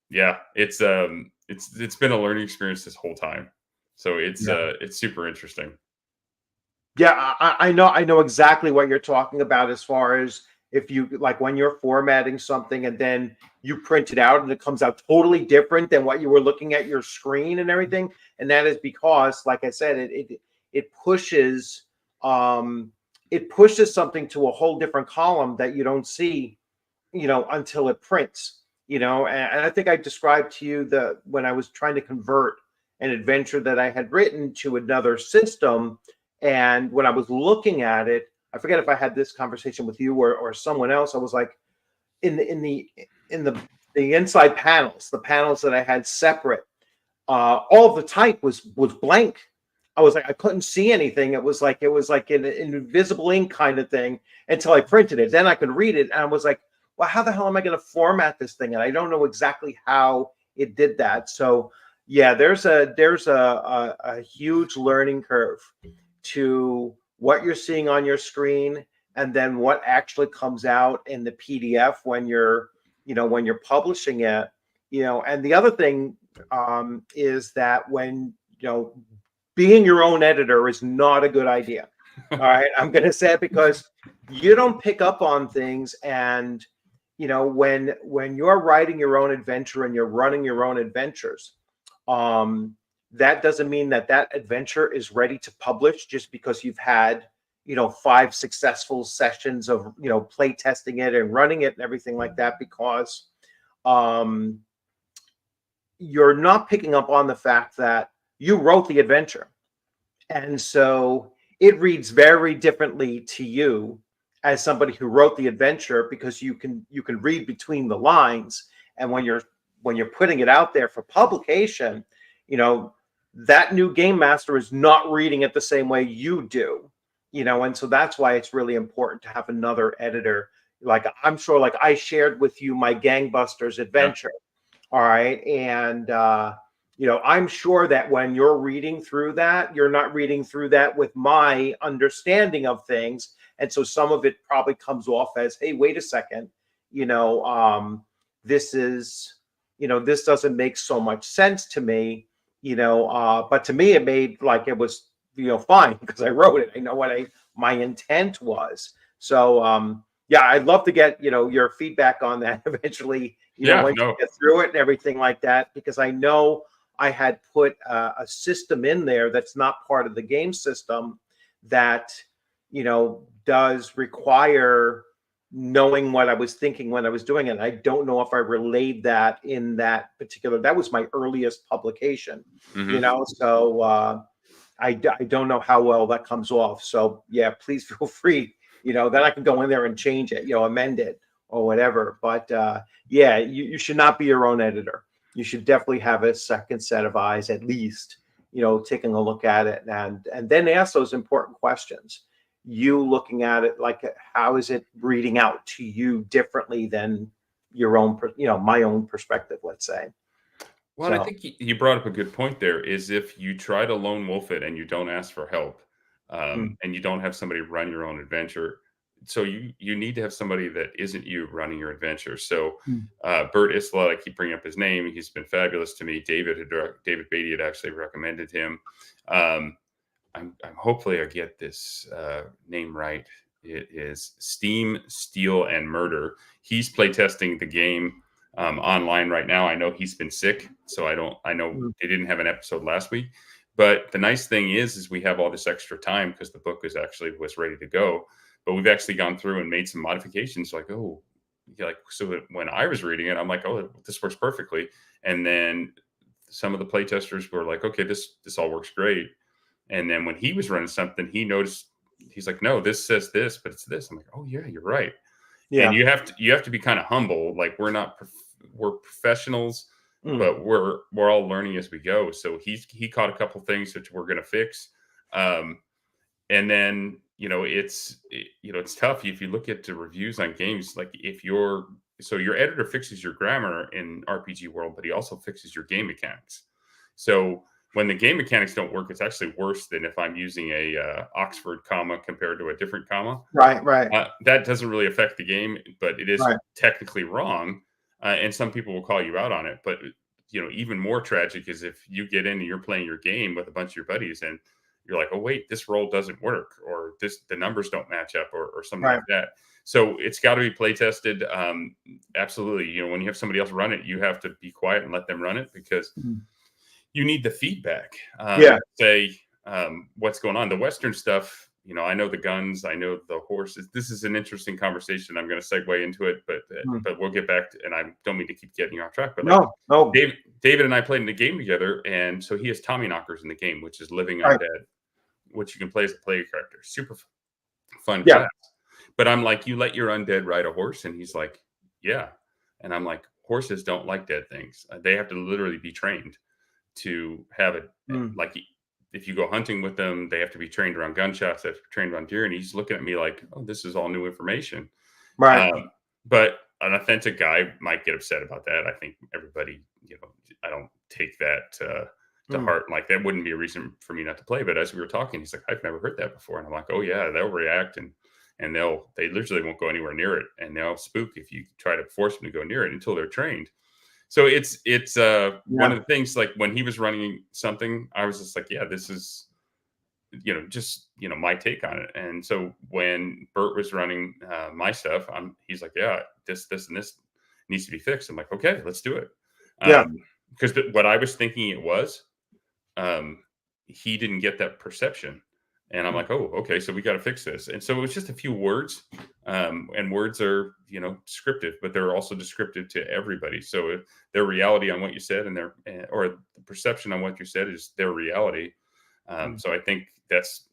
yeah, it's been a learning experience this whole time. So it's super interesting. Yeah, I know exactly what you're talking about, as far as if you like when you're formatting something and then you print it out and it comes out totally different than what you were looking at your screen and everything. And that is because, like I said, it pushes something to a whole different column that you don't see, until it prints, and I think I described to you when I was trying to convert an adventure that I had written to another system. And when I was looking at it, I forget if I had this conversation with you or someone else. I was like, in the inside panels, the panels that I had separate, all of the type was blank. I was like, I couldn't see anything. It was like an invisible ink kind of thing until I printed it. Then I could read it, and I was like, well, how the hell am I going to format this thing? And I don't know exactly how it did that. So yeah, there's a huge learning curve to what you're seeing on your screen, and then what actually comes out in the PDF when you're publishing it. And the other thing is that when being your own editor is not a good idea. All right, I'm going to say it because you don't pick up on things, and when you're writing your own adventure and you're running your own adventures, that doesn't mean that adventure is ready to publish just because you've had 5 successful sessions of play testing it and running it and everything like that, because you're not picking up on the fact that you wrote the adventure, and so it reads very differently to you as somebody who wrote the adventure, because you can read between the lines. And when you're putting it out there for publication, that new game master is not reading it the same way you do, and so that's why it's really important to have another editor. Like, I'm sure, like, I shared with you my Gangbusters adventure. All right. And, I'm sure that when you're reading through that, you're not reading through that with my understanding of things. And so some of it probably comes off as, hey, wait a second, this doesn't make so much sense to me, but to me, it made like it was, fine, because I wrote it. I know what my intent was. So, yeah, I'd love to get, your feedback on that eventually, once you get through it and everything like that, because I know I had put a system in there that's not part of the game system that, does require knowing what I was thinking when I was doing it. I don't know if I relayed that in that was my earliest publication, so I don't know how well that comes off. So yeah, please feel free, then I can go in there and change it, amend it or whatever. But yeah, you should not be your own editor. You should definitely have a second set of eyes, at least, taking a look at it, and then ask those important questions. You looking at it, like, how is it reading out to you differently than your own, my own perspective, let's say. Well, I think you brought up a good point there, is if you try to lone wolf it and you don't ask for help, and you don't have somebody run your own adventure. So you need to have somebody that isn't you running your adventure. So Bert Isla, I keep bringing up his name. He's been fabulous to me. David Beatty had actually recommended him. I'm hopefully I get this name right. It is Steam, Steel, and Murder. He's playtesting the game online right now. I know he's been sick, so I know they didn't have an episode last week. But the nice thing is we have all this extra time because the book was ready to go. But we've actually gone through and made some modifications. So when I was reading it, I'm like, oh, this works perfectly. And then some of the playtesters were like, okay, this all works great. And then when he was running something, he noticed, he's like, no, this says this, but it's this. I'm like, oh yeah, you're right. Yeah. And you have to be kind of humble. Like, we're professionals, but we're all learning as we go. So he caught a couple things that we're going to fix. And then, it's tough. If you look at the reviews on games, like your editor fixes your grammar in RPG world, but he also fixes your game mechanics. So when the game mechanics don't work, it's actually worse than if I'm using a Oxford comma compared to a different comma. Right. That doesn't really affect the game, but it is technically wrong. And some people will call you out on it. But, even more tragic is if you get in and you're playing your game with a bunch of your buddies and you're like, oh, wait, this roll doesn't work, or the numbers don't match up, or something like that. So it's got to be play tested. Absolutely. When you have somebody else run it, you have to be quiet and let them run it, because you need the feedback. Say what's going on. The Western stuff, I know the guns, I know the horses. This is an interesting conversation. I'm going to segue into it, but we'll get back to, and I don't mean to keep getting you off track, but like no. David and I played in a game together, and so he has Tommy knockers in the game, which is living Right. undead, which you can play as a player character. Super fun Yeah. class. But I'm like, you let your undead ride a horse, and he's like, yeah. And I'm like, horses don't like dead things. They have to literally be trained to have it. Like, if you go hunting with them, they have to be trained around gunshots, they have to be trained around deer. And he's looking at me like, oh, this is all new information. Right. But an authentic guy might get upset about that. I think everybody, I don't take that to heart. Like, that wouldn't be a reason for me not to play. But as we were talking, he's like, I've never heard that before. And I'm like, oh yeah, they'll react and they literally won't go anywhere near it. And they'll spook if you try to force them to go near it until they're trained. So it's one of the things, like when he was running something, I was just like, yeah, this is, just, my take on it. And so when Bert was running my stuff, he's like, yeah, this, and this needs to be fixed. I'm like, okay, let's do it. Because what I was thinking it was, he didn't get that perception. And I'm like, oh, okay, so we got to fix this. And so it was just a few words, and words are, descriptive, but they're also descriptive to everybody. So their reality on what you said or the perception on what you said is their reality. So I think that's,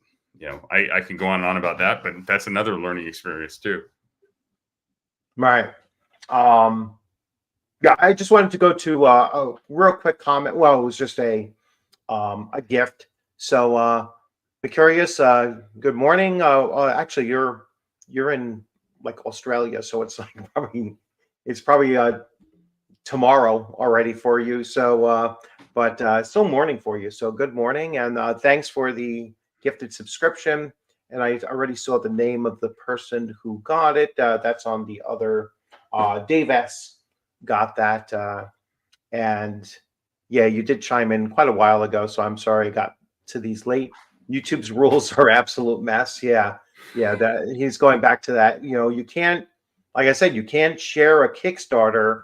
I can go on and on about that, but that's another learning experience too. Right. Yeah, I just wanted to go to a real quick comment. Well, it was just a gift. So, be curious. Good morning. Actually, you're in like Australia, so it's like probably tomorrow already for you. So, but still morning for you. So good morning, and thanks for the gifted subscription. And I already saw the name of the person who got it. That's on the other. Dave S. got that, and yeah, you did chime in quite a while ago. So I'm sorry I got to these late. YouTube's rules are absolute mess. Yeah. That he's going back to that. You can't, like I said, you can't share a Kickstarter,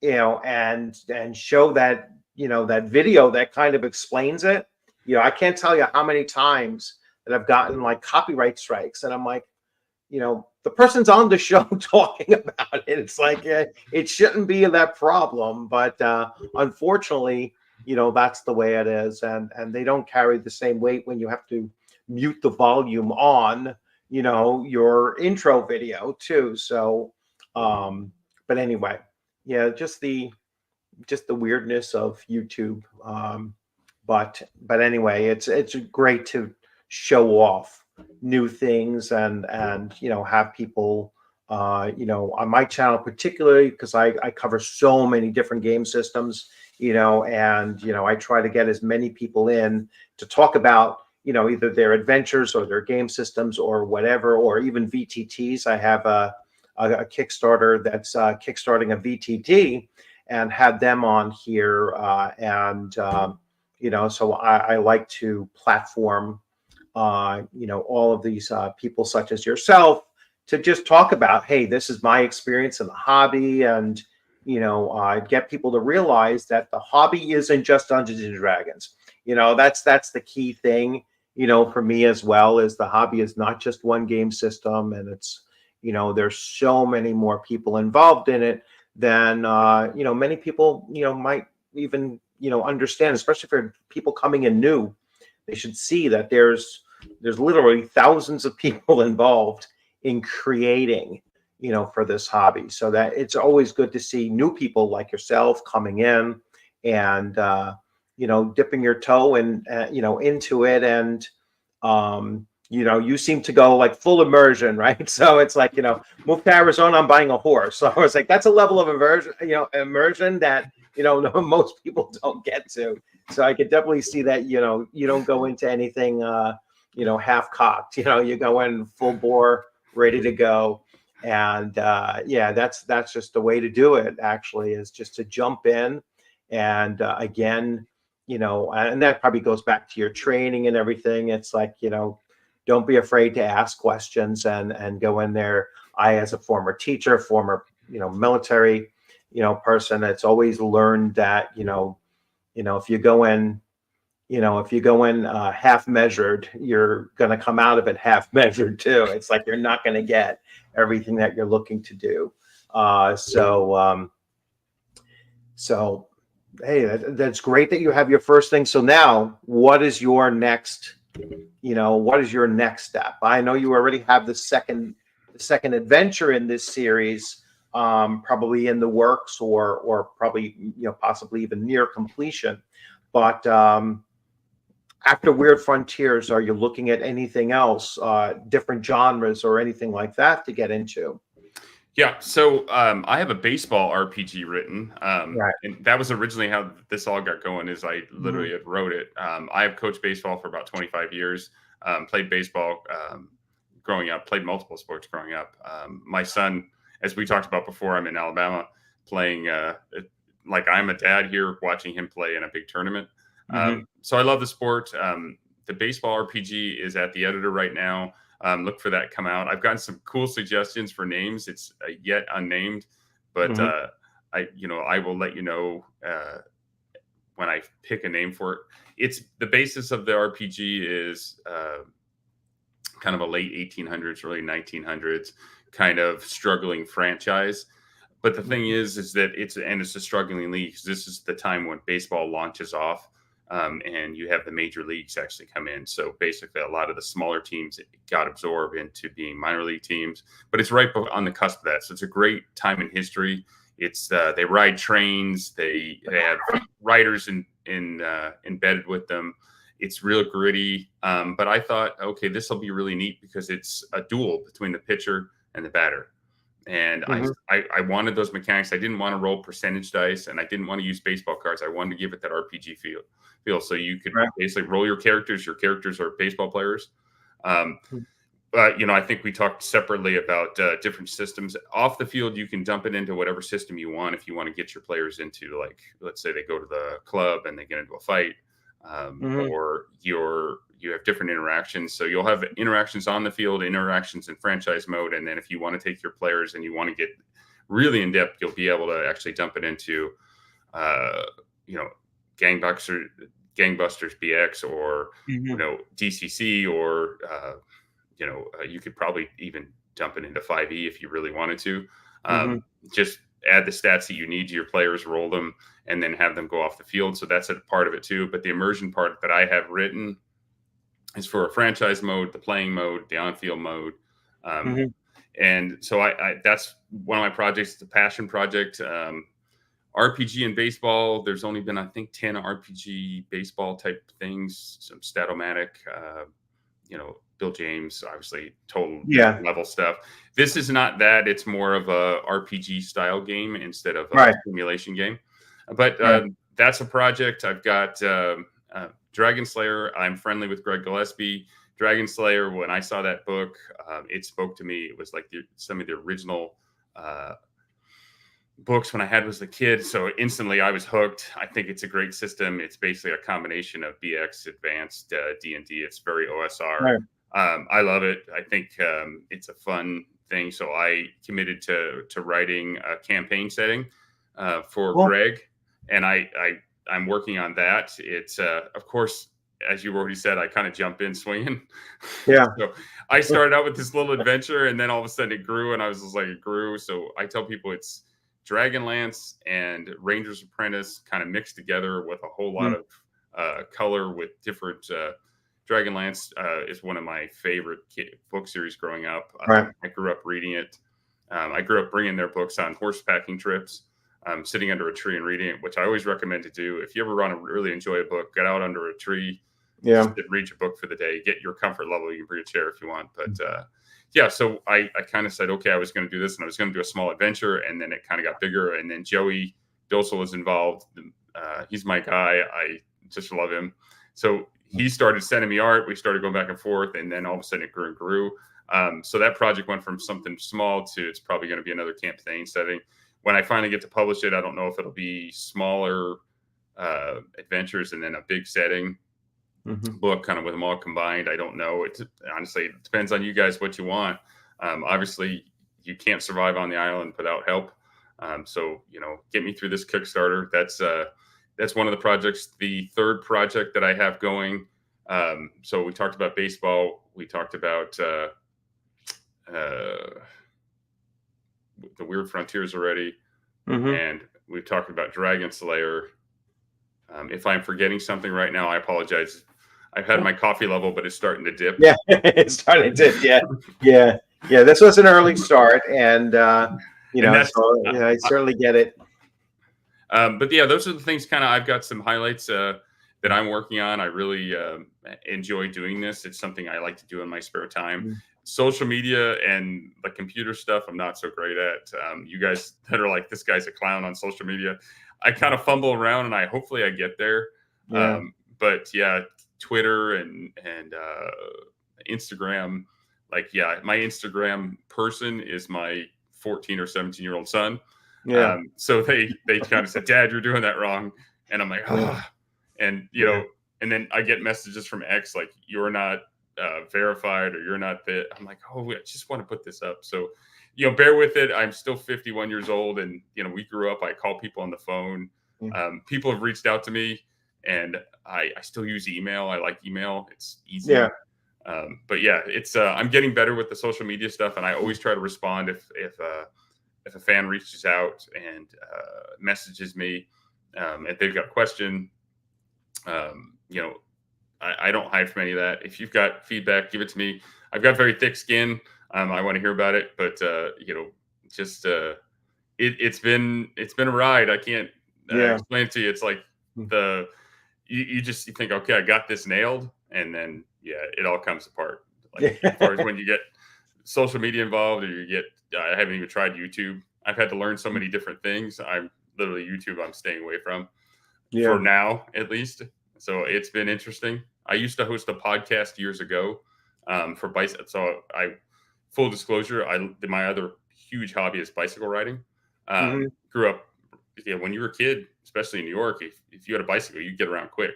and show that, that video that kind of explains it. I can't tell you how many times that I've gotten like copyright strikes, and I'm like, the person's on the show talking about it. It's like it shouldn't be that problem, but unfortunately, that's the way it is, and they don't carry the same weight when you have to mute the volume on, your intro video too. So, but anyway, yeah, just the weirdness of YouTube. But anyway, it's great to show off new things and have people on my channel, particularly because I cover so many different game systems, and I try to get as many people in to talk about either their adventures or their game systems or whatever, or even VTTs. I have a Kickstarter that's kickstarting a VTT, and had them on here, and so I like to platform all of these people such as yourself to just talk about, hey, this is my experience in the hobby, and get people to realize that the hobby isn't just Dungeons and Dragons. That's the key thing, for me as well, is the hobby is not just one game system, and it's there's so many more people involved in it than many people might even understand, especially for people coming in new. They should see that there's literally thousands of people involved in creating, for this hobby. So that it's always good to see new people like yourself coming in and, dipping your toe in, into it. And, you seem to go like full immersion, right? So it's like, move to Arizona, I'm buying a horse. So I was like, that's a level of immersion that, most people don't get to. So I could definitely see that, you don't go into anything, half cocked, you go in full bore, ready to go. And that's just the way to do it, actually, is just to jump in. And again, and that probably goes back to your training and everything. It's like, don't be afraid to ask questions and go in there. I, as a former teacher, former, military, person, it's always learned that, if you go in, if you go in half measured, you're going to come out of it half measured too. It's like you're not going to get everything that you're looking to do. So hey, that's great that you have your first thing. So now, what is your next? What is your next step? I know you already have the second adventure in this series, probably in the works, or probably possibly even near completion. But after Weird Frontiers, are you looking at anything else, different genres or anything like that to get into? Yeah, so I have a baseball RPG written, Right. and that was originally how this all got going. Is I Mhm. literally had wrote it. I have coached baseball for about 25 years. Played baseball growing up. Played multiple sports growing up. My son, as we talked about before, I'm in Alabama playing. Like I'm a dad here, watching him play in a big tournament. Mhm. So I love the sport. The baseball RPG is at the editor right now. Look for that come out. I've gotten some cool suggestions for names. It's yet unnamed, but Mhm. I will let you know when I pick a name for it. It's the basis of the RPG is kind of a late 1800s, early 1900s kind of struggling franchise. But the thing is that it's a struggling league. This is the time when baseball launches off, and you have the major leagues actually come in. So basically, a lot of the smaller teams got absorbed into being minor league teams. But it's right on the cusp of that. So it's a great time in history. It's they ride trains. They have riders embedded with them. It's real gritty. But I thought, okay, this will be really neat because it's a duel between the pitcher and the batter. And Mhm. I wanted those mechanics. I didn't want to roll percentage dice, and I didn't want to use baseball cards. I wanted to give it that RPG feel. So you could Right. basically roll your characters. Your characters are baseball players. Um, Mhm. I think we talked separately about different systems. Off the field, you can dump it into whatever system you want. If you want to get your players into, like, let's say they go to the club and they get into a fight, Mhm. or you have different interactions. So you'll have interactions on the field, interactions in franchise mode, and then if you want to take your players and you want to get really in depth, you'll be able to actually dump it into, uh, you know, Gangbusters BX, or Mhm. DCC, or you could probably even dump it into 5e if you really wanted to. Mhm. Just add the stats that you need to your players, roll them, and then have them go off the field. So that's a part of it too. But the immersion part that I have written is for a franchise mode, the playing mode, the on-field mode. Um, Mhm. and so that's one of my projects. It's a passion project. RPG and baseball, there's only been, I think, 10 RPG baseball type things, some Statomatic, Bill James, obviously total Yeah. level stuff. This is not that. It's more of a RPG style game instead of a Right. simulation game. But Right. that's a project. I've got Dragon Slayer. I'm friendly with Greg Gillespie. Dragon Slayer, when I saw that book, it spoke to me. It was like some of the original books when I had was a kid. So instantly I was hooked. I think it's a great system. It's basically a combination of BX, advanced D&D. It's very OSR. Right. I love it. I think it's a fun thing. So I committed to writing a campaign setting for Cool. Greg, and I'm working on that. It's of course, as you already said, I kind of jump in swinging. Yeah. So I started out with this little adventure, and then all of a sudden it grew, and I was just like, it grew. So I tell people it's Dragonlance and Ranger's Apprentice kind of mixed together with a whole lot Mhm. of color with different. Dragonlance is one of my favorite book series growing up. Right. I grew up reading it. I grew up bringing their books on horsepacking trips, sitting under a tree and reading it, which I always recommend to do. If you ever want to really enjoy a book, get out under a tree, just Yeah. read your book for the day, get your comfort level. You can bring a chair if you want. But yeah, so I kind of said, okay, I was going to do this, and I was going to do a small adventure, and then it kind of got bigger. And then Joey Dosel was involved. He's my guy. I just love him. So he started sending me art. We started going back and forth, and then all of a sudden it grew and grew. So that project went from something small to it's probably going to be another campaign setting. When I finally get to publish it, I don't know if it'll be smaller adventures and then a big setting Mhm. book, kind of with them all combined. I don't know. It honestly, it depends on you guys what you want. Obviously, you can't survive on the island without help. So get me through this Kickstarter. That's that's one of the projects. The third project that I have going. So we talked about baseball. We talked about the Weird Frontiers already, and we've talked about Dragon Slayer. If I'm forgetting something right now, I apologize. I've had my coffee level, but it's starting to dip. Yeah, it's starting to dip. Yeah. This was an early start, and so yeah, I certainly get it. But yeah, those are the things. Kind of, I've got some highlights that I'm working on. I really enjoy doing this. It's something I like to do in my spare time. Social media and the computer stuff, I'm not so great at. You guys that are like, this guy's a clown on social media, I kind of fumble around, and hopefully I get there. Yeah. But yeah, Twitter and Instagram, my Instagram person is my 14 or 17-year-old son. Yeah. So they kind of said, "Dad, you're doing that wrong," and I'm like, "Oh," and know, and then I get messages from X like, "You're not verified," or "You're not that." I'm like, "Oh, I just want to put this up." So, bear with it. I'm still 51 years old, and we grew up. I call people on the phone. People have reached out to me, and I still use email. I like email. It's easy. Yeah. But yeah, it's I'm getting better with the social media stuff, and I always try to respond if a fan reaches out and messages me, if they've got a question. I don't hide from any of that. If you've got feedback, give it to me. I've got very thick skin. I want to hear about it, but it's been a ride. I can't explain it to you. It's like you think, okay, I got this nailed, and then it all comes apart. Like as far as when you get social media involved, or I haven't even tried YouTube. I've had to learn so many different things. I'm literally YouTube. I'm staying away from for now, at least. So it's been interesting. I used to host a podcast years ago for bicycle. So full disclosure, my other huge hobby is bicycle riding. Grew up, when you were a kid, especially in New York, if you had a bicycle, you get around quick.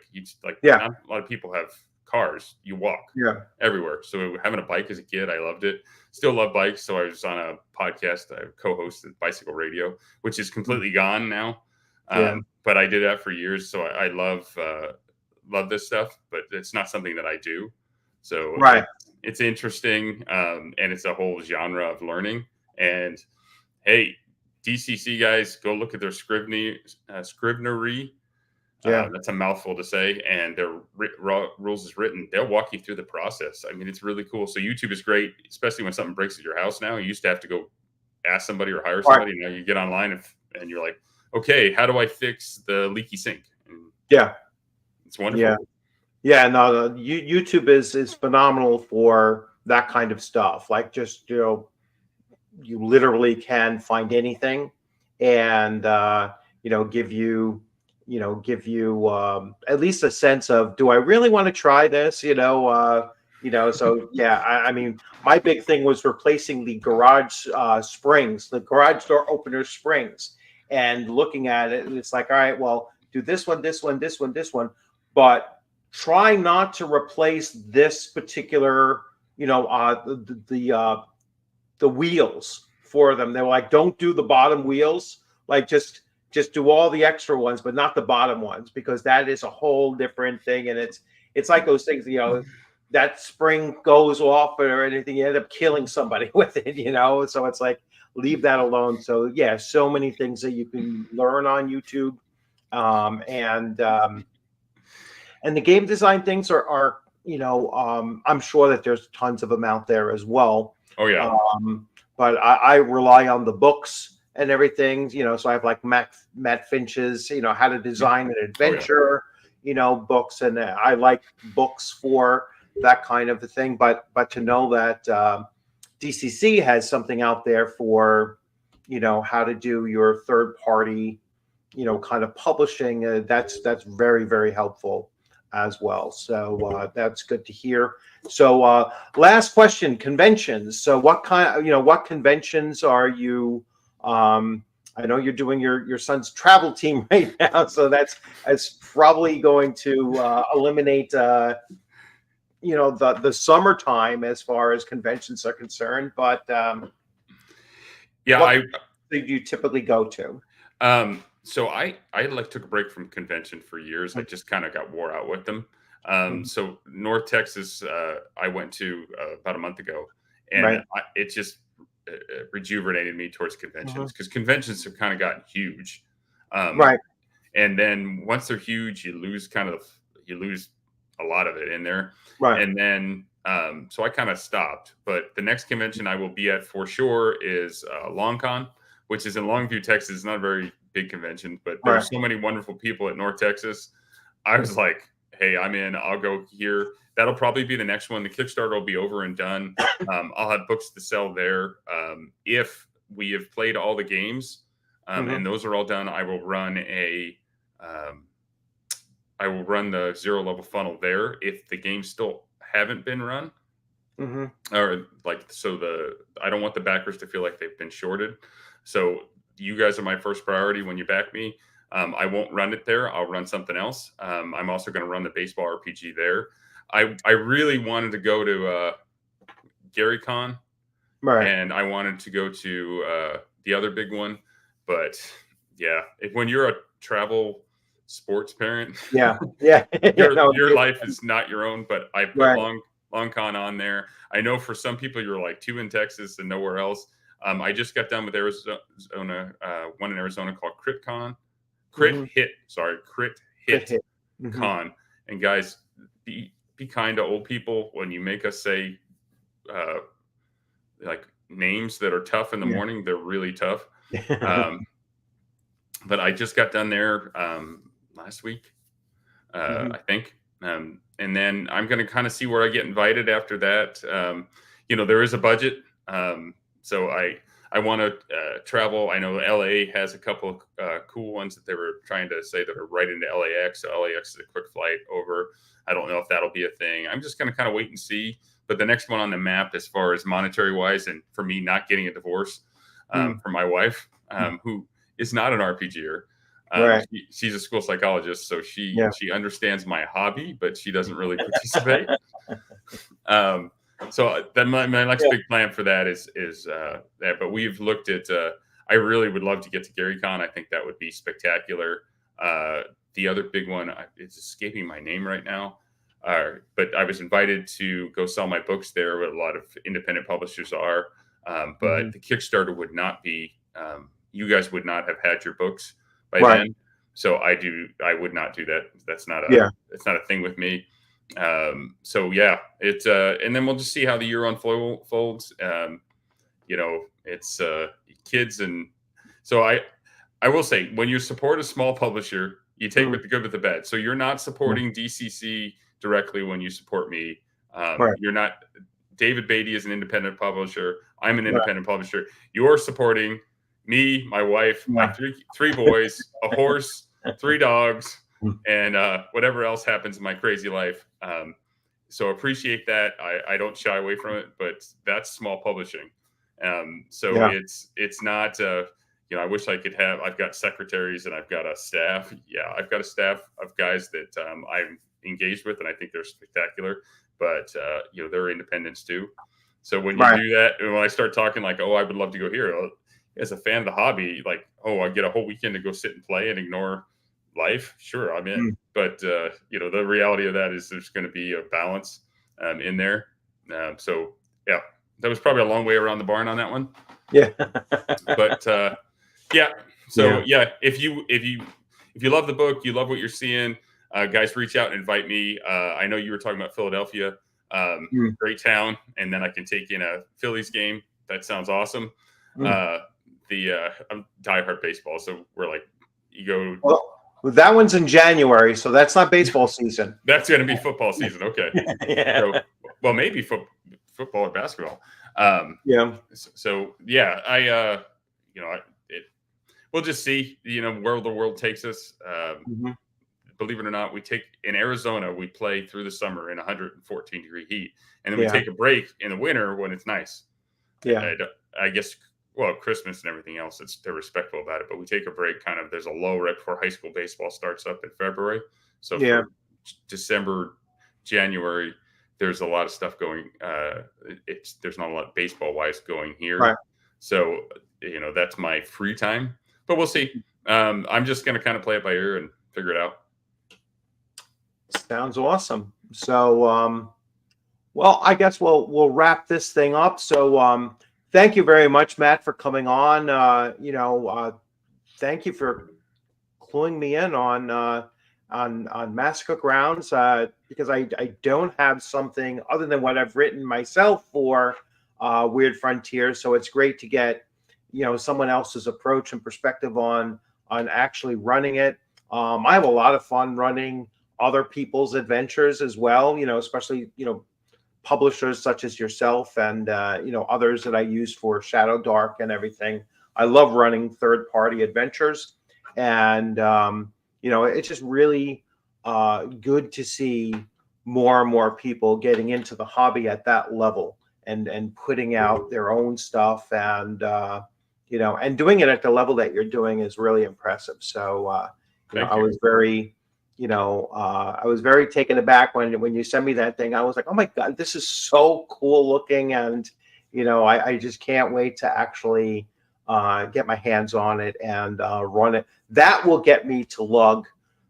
Not a lot of people have cars. You walk everywhere. So having a bike as a kid, I loved it. Still love bikes. So I was on a podcast. I co-hosted Bicycle Radio, which is completely gone now. But I did that for years. So I love this stuff, but it's not something that I do. So it's interesting. And it's a whole genre of learning. And hey, DCC guys, go look at their Scrivenery. That's a mouthful to say, and their rules is written. They'll walk you through the process. I mean, it's really cool. So YouTube is great, especially when something breaks at your house now. You used to have to go ask somebody or hire somebody. Now you get online and you're like, okay, how do I fix the leaky sink? And it's wonderful. No, YouTube is phenomenal for that kind of stuff. Like, just you literally can find anything, and give you at least a sense of, do I really want to try this? So I mean, my big thing was replacing the garage springs, the garage door opener springs, and looking at it, and it's like, all right, well, do this one, but try not to replace this particular, the wheels for them. They were like, don't do the bottom wheels, like just do all the extra ones, but not the bottom ones, because that is a whole different thing. And it's like those things, that spring goes off or anything, you end up killing somebody with it, so it's like, leave that alone. So so many things that you can learn on YouTube. And the game design things are I'm sure that there's tons of them out there as well. Oh yeah. But I rely on the books and everything, so I have like Matt Finch's, how to design an adventure, books, and I like books for that kind of a thing. But to know that DCC has something out there for, how to do your third party, kind of publishing, that's very, very helpful as well. So that's good to hear. So last question, conventions. So what what conventions are you, I know you're doing your son's travel team right now, so that's probably going to eliminate the summertime as far as conventions are concerned. But what do you typically go to? So I like took a break from convention for years. I just kind of got wore out with them. Mhm. So North Texas, I went to about a month ago, and Right. it just rejuvenated me towards Mhm. conventions because conventions have kind of gotten huge. Um, Right. and then once they're huge, you lose a lot of it in there. Right. And then so I kind of stopped. But the next convention I will be at for sure is LongCon, which is in Longview, Texas. It's not a very big convention, but there were Right. so many wonderful people at North Texas. I was like, hey, I'm in. I'll go here. That'll probably be the next one. The Kickstarter will be over and done. I'll have books to sell there. If we have played all the games Mhm. and those are all done, um, I will run the zero level funnel there. If the games still haven't been run, Mhm. or like I don't want the backers to feel like they've been shorted. So you guys are my first priority when you back me. I won't run it there. I'll run something else. I'm also going to run the baseball RPG there. I really wanted to go to Gary Con, Right. and I wanted to go to the other big one, but yeah, when you're a travel sports parent, Yeah. Yeah. Yeah. No. your life is not your own. But I put Right. Long Con on there. I know for some people you're like two in Texas and nowhere else. I just got done with Arizona, one in Arizona called Mhm. Crit Good Hit hit. Mhm. Con. And guys, be kind to old people when you make us say uh, like names that are tough in the Yeah. morning. They're really tough. Um, but I just got done there last week, Mhm. I think. And then I'm going to kind of see where I get invited after that. There is a budget. So I want to travel. I know LA has a couple of cool ones that they were trying to say that are right into LAX. So LAX is a quick flight over. I don't know if that'll be a thing. I'm just going to kind of wait and see. But the next one on the map, as far as monetary wise, and for me not getting a divorce Mm. from my wife, who is not an RPGer. Right. She's a school psychologist, so Yeah. she understands my hobby, but she doesn't really participate. Um, so then my next Yeah. big plan for that is that. But we've looked at. I really would love to get to GaryCon. I think that would be spectacular. Uh, the other big one, it's escaping my name right now. But I was invited to go sell my books there, where a lot of independent publishers are. But Mhm. the Kickstarter would not be. You guys would not have had your books by Right. then. So I would not do that. Yeah. It's not a thing with me. So yeah, and then we'll just see how the year unfolds. It's kids, and so I will say, when you support a small publisher, you take Mm. with the good with the bad. So you're not Yeah. supporting DCC directly when you support me. Right. You're not. David Beatty is an independent publisher. I'm an Right. independent publisher. You're supporting me, my wife, my Yeah. three boys, a horse, three dogs, Mm. and whatever else happens in my crazy life. So appreciate that. I don't shy away from it, but that's small publishing. So Yeah. it's not. I wish I could have. I've got secretaries and I've got a staff. Yeah, I've got a staff of guys that I'm engaged with, and I think they're spectacular. But they're independents too. So when you Right. do that, and when I start talking like, oh, I would love to go here, as a fan of the hobby, like, oh, I get a whole weekend to go sit and play and ignore life. Sure, I'm in. Mm. But the reality of that is there's going to be a balance in there. So yeah, that was probably a long way around the barn on that one. Yeah. But yeah, so Yeah. yeah, if you love the book, you love what you're seeing, guys, reach out and invite me. I know you were talking about Philadelphia, Mm. great town, and then I can take in a Phillies game. That sounds awesome. Mm. Uh, I'm diehard baseball, so we're like, you go. Well, that one's in January, so that's not baseball season. That's going to be football season. Okay, Yeah. so well maybe football or basketball. Yeah. So yeah, we'll just see, where the world takes us. Mhm. Believe it or not, in Arizona, we play through the summer in 114-degree heat, and then we Yeah. take a break in the winter when it's nice. Yeah. I guess, well, Christmas and everything else, they're respectful about it, but we take a break kind of, there's a lull right before high school baseball starts up in February. So Yeah. for December, January, there's a lot of stuff going. There's not a lot baseball wise going here. Right. So, that's my free time, but we'll see. I'm just going to kind of play it by ear and figure it out. Sounds awesome. So, well, I guess we'll wrap this thing up. So, thank you very much, Matt, for coming on. Thank you for cluing me in on Massacre Grounds, because I don't have something other than what I've written myself for Weird Frontier. So it's great to get someone else's approach and perspective on actually running it. I have a lot of fun running other people's adventures as well. Especially publishers such as yourself and others that I use for Shadow Dark and everything. I love running third-party adventures, and it's just really good to see more and more people getting into the hobby at that level and putting out their own stuff, and and doing it at the level that you're doing is really impressive. So I was very I was very taken aback when you sent me that thing. I was like, oh my God, this is so cool looking. And, I just can't wait to actually get my hands on it and run it. That will get me to lug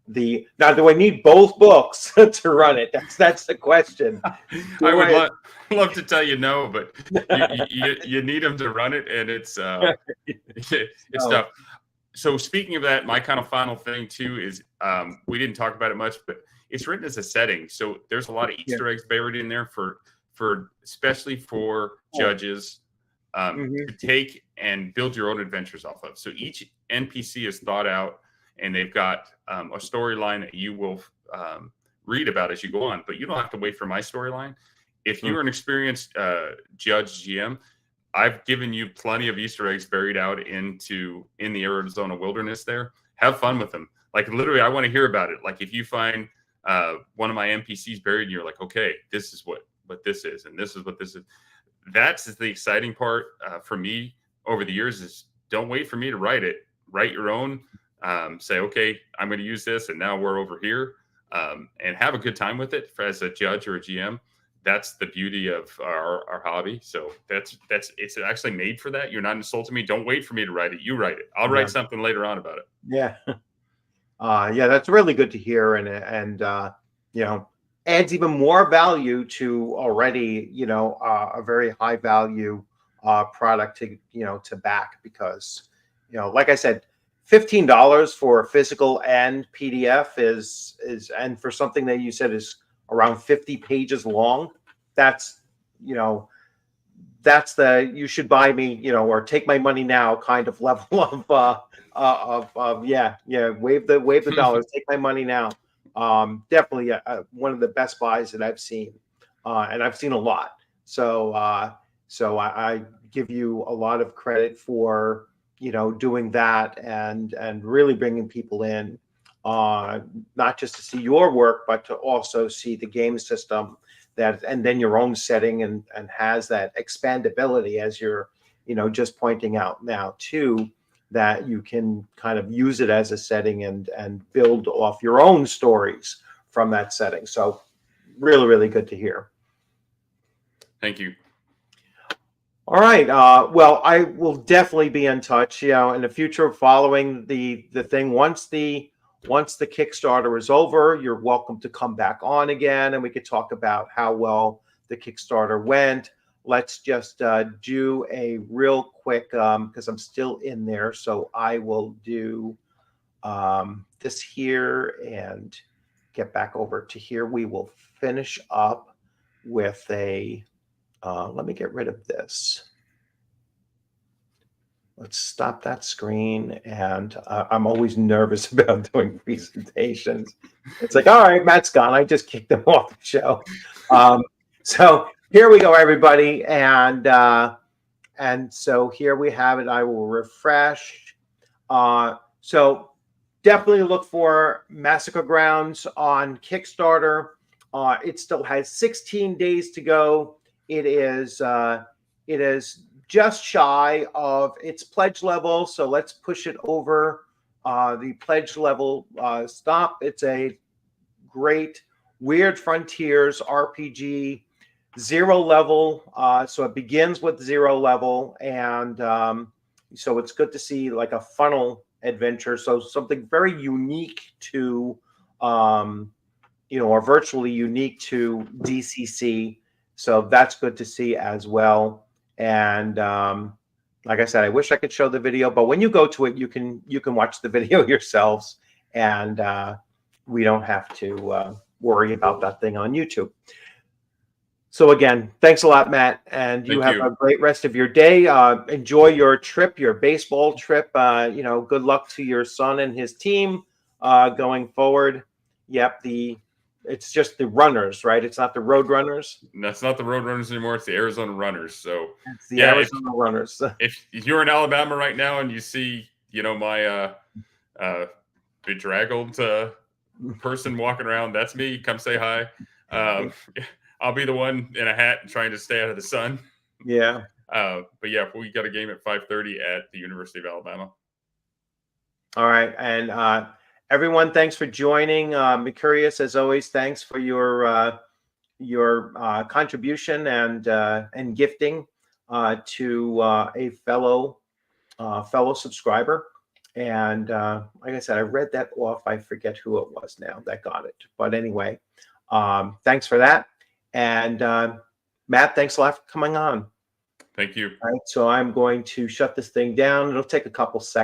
now, do I need both books to run it? That's the question. I would love to tell you no, but you need them to run it, and it's tough. So speaking of that, my kind of final thing too is we didn't talk about it much, but it's written as a setting. So there's a lot of Easter eggs buried in there for especially for judges to take and build your own adventures off of. So each NPC is thought out, and they've got a storyline that you will read about as you go on, but you don't have to wait for my storyline. If you're an experienced judge GM, I've given you plenty of Easter eggs buried out in the Arizona wilderness there. Have fun with them. Like, literally, I want to hear about it. Like, if you find one of my NPCs buried and you're like, okay, this is what this is, and this is what this is. That's the exciting part for me over the years is don't wait for me to write it. Write your own. Say, okay, I'm going to use this, and now we're over here, and have a good time with it as a judge or a GM. That's the beauty of our hobby. So it's actually made for that. You're not insulting me. Don't wait for me to write it. You write it. I'll write something later on about it. Yeah. That's really good to hear. And adds even more value to already, a very high value product to back, because, like I said, $15 for physical and PDF is, and for something that you said is around 50 pages long, that's you should buy me, or take my money now kind of level of wave the dollars, take my money now. Definitely one of the best buys that I've seen, and I've seen a lot. So I give you a lot of credit for doing that and really bringing people in, not just to see your work, but to also see the game system and then your own setting and has that expandability, as you're just pointing out now too, that you can kind of use it as a setting and build off your own stories from that setting. So really, really good to hear. Thank you. All right. Well, I will definitely be in touch, in the future, following the thing. Once the Kickstarter is over, you're welcome to come back on again, and we could talk about how well the Kickstarter went. Let's just do a real quick, because I'm still in there. So I will do this here and get back over to here. We will finish up with a, let me get rid of this. Let's stop that screen. And I'm always nervous about doing presentations. It's like, all right, Matt's gone. I just kicked him off the show. So here we go, everybody. And so here we have it. I will refresh. So definitely look for Massacre Grounds on Kickstarter. It still has 16 days to go. It is just shy of its pledge level, so let's push it over the pledge level stop. It's a great Weird Frontiers RPG, 0 level, so it begins with 0 level, and so it's good to see like a funnel adventure. So something very unique to, or virtually unique to DCC. So that's good to see as well. And like I said, I wish I could show the video, but when you go to it, you can watch the video yourselves, and we don't have to worry about that thing on YouTube. So again, thanks a lot, Matt, and you have a great rest of your day. Enjoy your trip, your baseball trip. Good luck to your son and his team going forward. Yep, it's just the runners, right? It's not the road runners. That's not the road runners anymore. It's the Arizona runners. So it's the Arizona runners. If you're in Alabama right now and you see, my bedraggled person walking around, that's me. Come say hi. I'll be the one in a hat trying to stay out of the sun. Yeah. But yeah, we got a game at 5:30 at the University of Alabama. All right, and everyone, thanks for joining. Mercurius, as always, thanks for your contribution and gifting to a fellow subscriber. And like I said, I read that off. I forget who it was now that got it. But anyway, thanks for that. And Matt, thanks a lot for coming on. Thank you. All right, so I'm going to shut this thing down. It'll take a couple seconds.